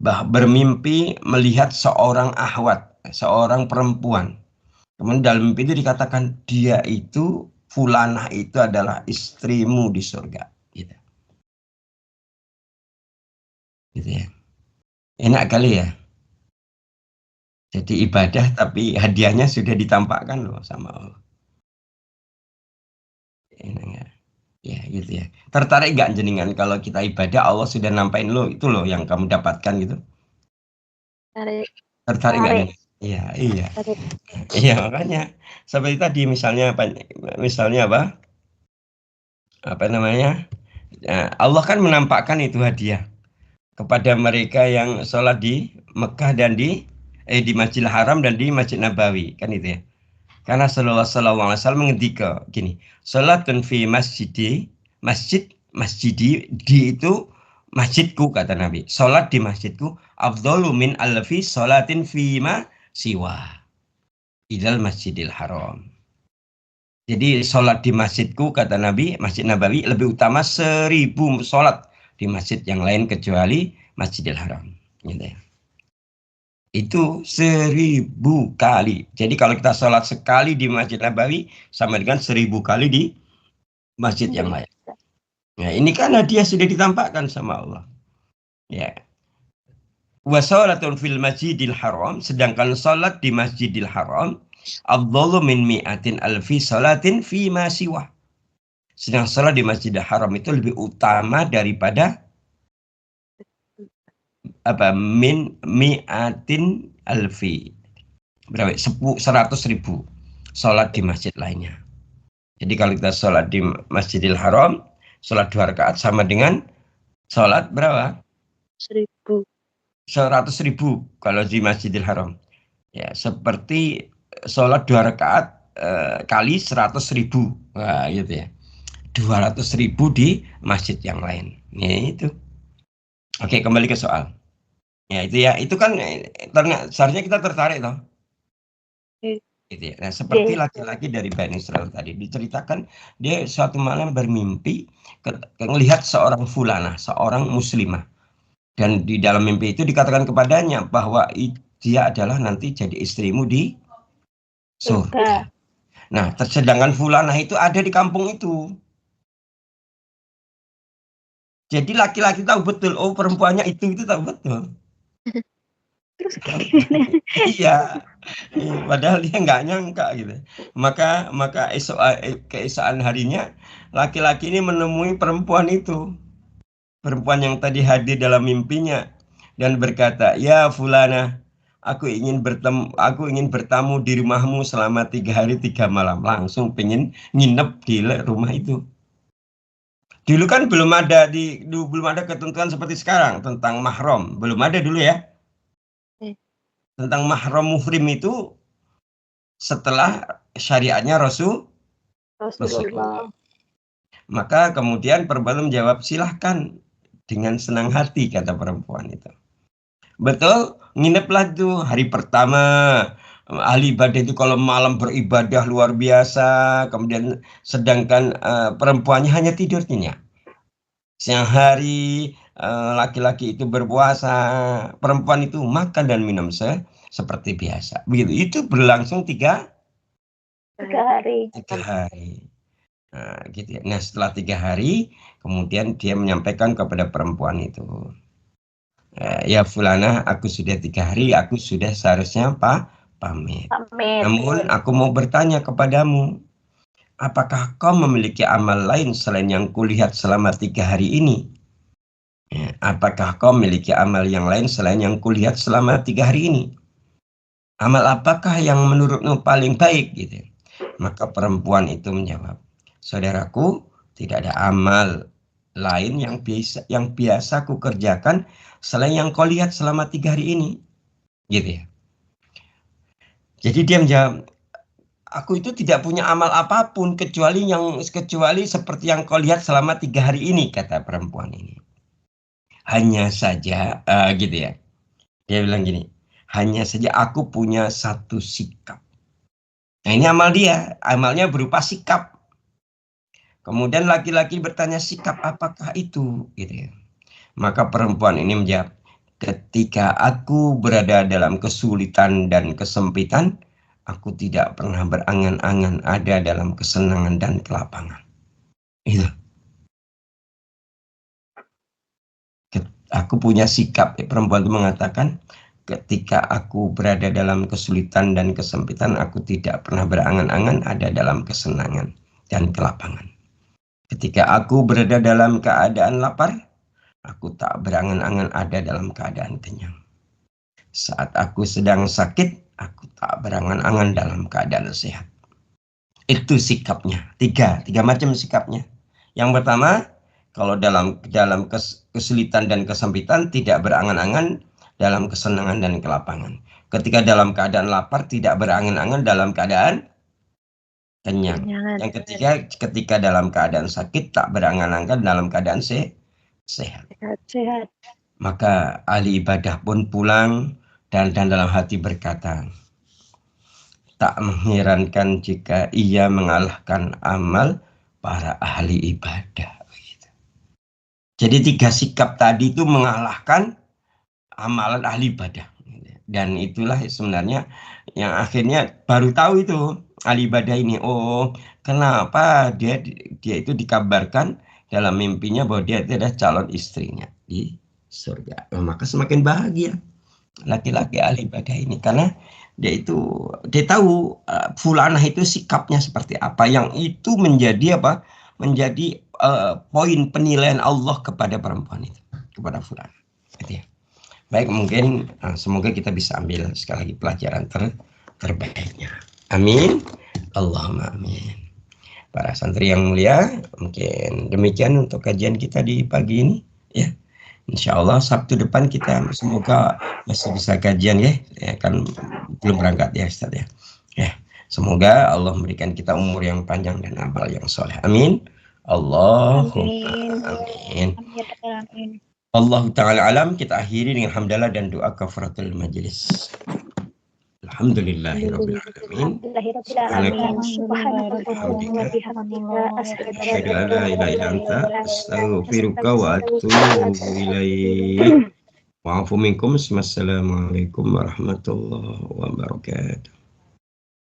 bermimpi melihat seorang ahwat, seorang perempuan. Kemudian dalam mimpi itu dikatakan dia itu fulanah itu adalah istrimu di surga. Gitu. Gitu ya. Enak kali ya. Jadi ibadah tapi hadiahnya sudah ditampakkan loh sama Allah. Enak ya. Ya gitu ya. Tertarik nggak jenengan kalau kita ibadah Allah sudah nampain lo itu loh yang kamu dapatkan gitu. Tarik. Tertarik nggak Tarik. nih? Iya, iya. Tarik. Iya makanya seperti tadi misalnya apa? Misalnya apa? Apa namanya? Ya, Allah kan menampakkan itu hadiah kepada mereka yang sholat di Mekah dan di Masjidil Haram dan di Masjid Nabawi kan itu ya. Karena Rasulullah SAW mengendika gini, sholatun fi masjidi di itu masjidku kata Nabi. Sholat di masjidku afdhalu min alfi sholatin fi ma siwa ilal Masjidil Haram. Jadi sholat di masjidku kata Nabi, Masjid Nabawi lebih utama 1000 sholat di masjid yang lain kecuali Masjidil Haram. Gitu ya. Itu 1000 kali. Jadi kalau kita sholat sekali di Masjid Nabawi sama dengan 1000 kali di masjid yang lain. Nah ini kan hadiah sudah ditampakkan sama Allah. Ya. Wa sholatun fil Masjidil Haram, sedangkan sholat di Masjidil Haram afdhalu min mi'atin alfi sholatin fi ma siwa. Sedang sholat di Masjidil Haram itu lebih utama daripada apa min mi'atin alfi. Berapa? 100.000 sholat di masjid lainnya. Jadi kalau kita sholat di Masjidil Haram, sholat 2 rakaat sama dengan sholat berapa? 1000. 100.000 kalau di Masjidil Haram. Ya, seperti sholat 2 rakaat kali 100.000. Wah, gitu ya. 200.000 di masjid yang lain. Ya, itu. Oke, kembali ke soal. Ya, itu ya. Itu kan seharusnya kita tertarik toh. Gitu ya. Nah, seperti laki-laki dari Bani Israel tadi diceritakan dia suatu malam bermimpi melihat seorang fulanah, seorang muslimah. Dan di dalam mimpi itu dikatakan kepadanya bahwa dia adalah nanti jadi istrimu di surga. Nah, sedangkan fulanah itu ada di kampung itu. Jadi laki-laki tahu betul, oh perempuannya itu tahu betul. Terus Iya, padahal dia nggak nyangka gitu. Maka keesokan harinya laki-laki ini menemui perempuan itu. Perempuan yang tadi hadir dalam mimpinya dan berkata, ya fulana, aku ingin bertamu di rumahmu selama 3 hari 3 malam. Langsung pengen nginep di rumah itu. Dulu kan belum ada ketentuan seperti sekarang tentang mahram, belum ada dulu ya. Tentang mahram muhrim itu setelah syariatnya Rasulullah. Maka kemudian perempuan menjawab, silahkan. Dengan senang hati kata perempuan itu. Betul, ngineplah itu hari pertama. Ahli ibadah itu kalau malam beribadah luar biasa. Kemudian sedangkan perempuannya hanya tidur nyenyak. Siang hari laki-laki itu berpuasa. Perempuan itu makan dan minum seperti biasa. Begitu. Itu berlangsung 3 hari. Nah, gitu ya. Nah, setelah 3 hari, kemudian dia menyampaikan kepada perempuan itu, ya fulana, aku sudah 3 hari, aku sudah seharusnya pamit. Namun aku mau bertanya kepadamu, apakah kau memiliki amal lain selain yang kulihat selama 3 hari ini? Ya, apakah kau memiliki amal yang lain selain yang kulihat selama 3 hari ini? Amal apakah yang menurutmu paling baik? Gitu. Maka perempuan itu menjawab, saudaraku, tidak ada amal lain yang biasa ku kerjakan selain yang kau lihat selama 3 hari ini. Gitu ya. Jadi dia menjawab, aku itu tidak punya amal apapun kecuali seperti yang kau lihat selama 3 hari ini, kata perempuan ini. Hanya saja, gitu ya. Dia bilang gini, hanya saja aku punya satu sikap. Nah ini amal dia, amalnya berupa sikap. Kemudian laki-laki bertanya, sikap apakah itu? Gitu ya. Maka perempuan ini menjawab, ketika aku berada dalam kesulitan dan kesempitan, aku tidak pernah berangan-angan ada dalam kesenangan dan kelapangan. Itu. Aku punya sikap, perempuan itu mengatakan, ketika aku berada dalam kesulitan dan kesempitan, aku tidak pernah berangan-angan ada dalam kesenangan dan kelapangan. Ketika aku berada dalam keadaan lapar, aku tak berangan-angan ada dalam keadaan kenyang. Saat aku sedang sakit, aku tak berangan-angan dalam keadaan sehat. Itu sikapnya. Tiga macam sikapnya. Yang pertama, kalau dalam kesulitan dan kesempitan tidak berangan-angan dalam kesenangan dan kelapangan. Ketika dalam keadaan lapar tidak berangan-angan dalam keadaan kenyang. Yang ketiga, ketika dalam keadaan sakit tak berangan-angan dalam keadaan sehat. Sehat. Maka ahli ibadah pun pulang dan dalam hati berkata, tak mengherankan jika ia mengalahkan amal para ahli ibadah. Jadi 3 sikap tadi itu mengalahkan amalan ahli ibadah. Dan itulah sebenarnya yang akhirnya baru tahu itu ahli ibadah ini. Oh, kenapa dia itu dikabarkan dalam mimpinya bahwa dia itu adalah calon istrinya di surga. Maka semakin bahagia laki-laki ahli ibadah ini, karena dia tahu fulanah itu sikapnya seperti apa, yang itu menjadi poin penilaian Allah kepada perempuan itu, kepada fulanah. Gitu ya. Baik, mungkin semoga kita bisa ambil sekali lagi pelajaran terbaiknya. Amin. Allahumma amin. Para santri yang mulia, mungkin demikian untuk kajian kita di pagi ini ya. Insya Allah Sabtu depan kita semoga masih bisa kajian ya, kan belum berangkat ya Ustaz ya. Ya, semoga Allah memberikan kita umur yang panjang dan amal yang soleh. Amin. Allahumma amin. Amin. Allah Ta'ala alam. Kita akhiri dengan hamdalah dan doa kafaratul majelis. Alhamdulillahirabbil alamin. Asyhadu an la ilaha illa anta astaghfiruka wa atubu ilaik. Wa'afu minkum. Wassalamualaikum warahmatullahi wabarakatuh.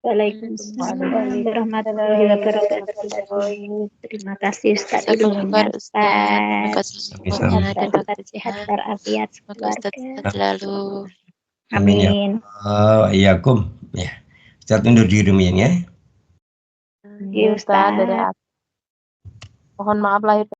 Waalaikumsalam warahmatullahi wabarakatuh. Terima kasih Ustaz. Terima kasih semuanya dan sehat walafiat semoga Ustaz selalu. Amin. Wa'iyyakum. Ya. Ustaz undur diri ya. Ustaz, mohon maaf lahir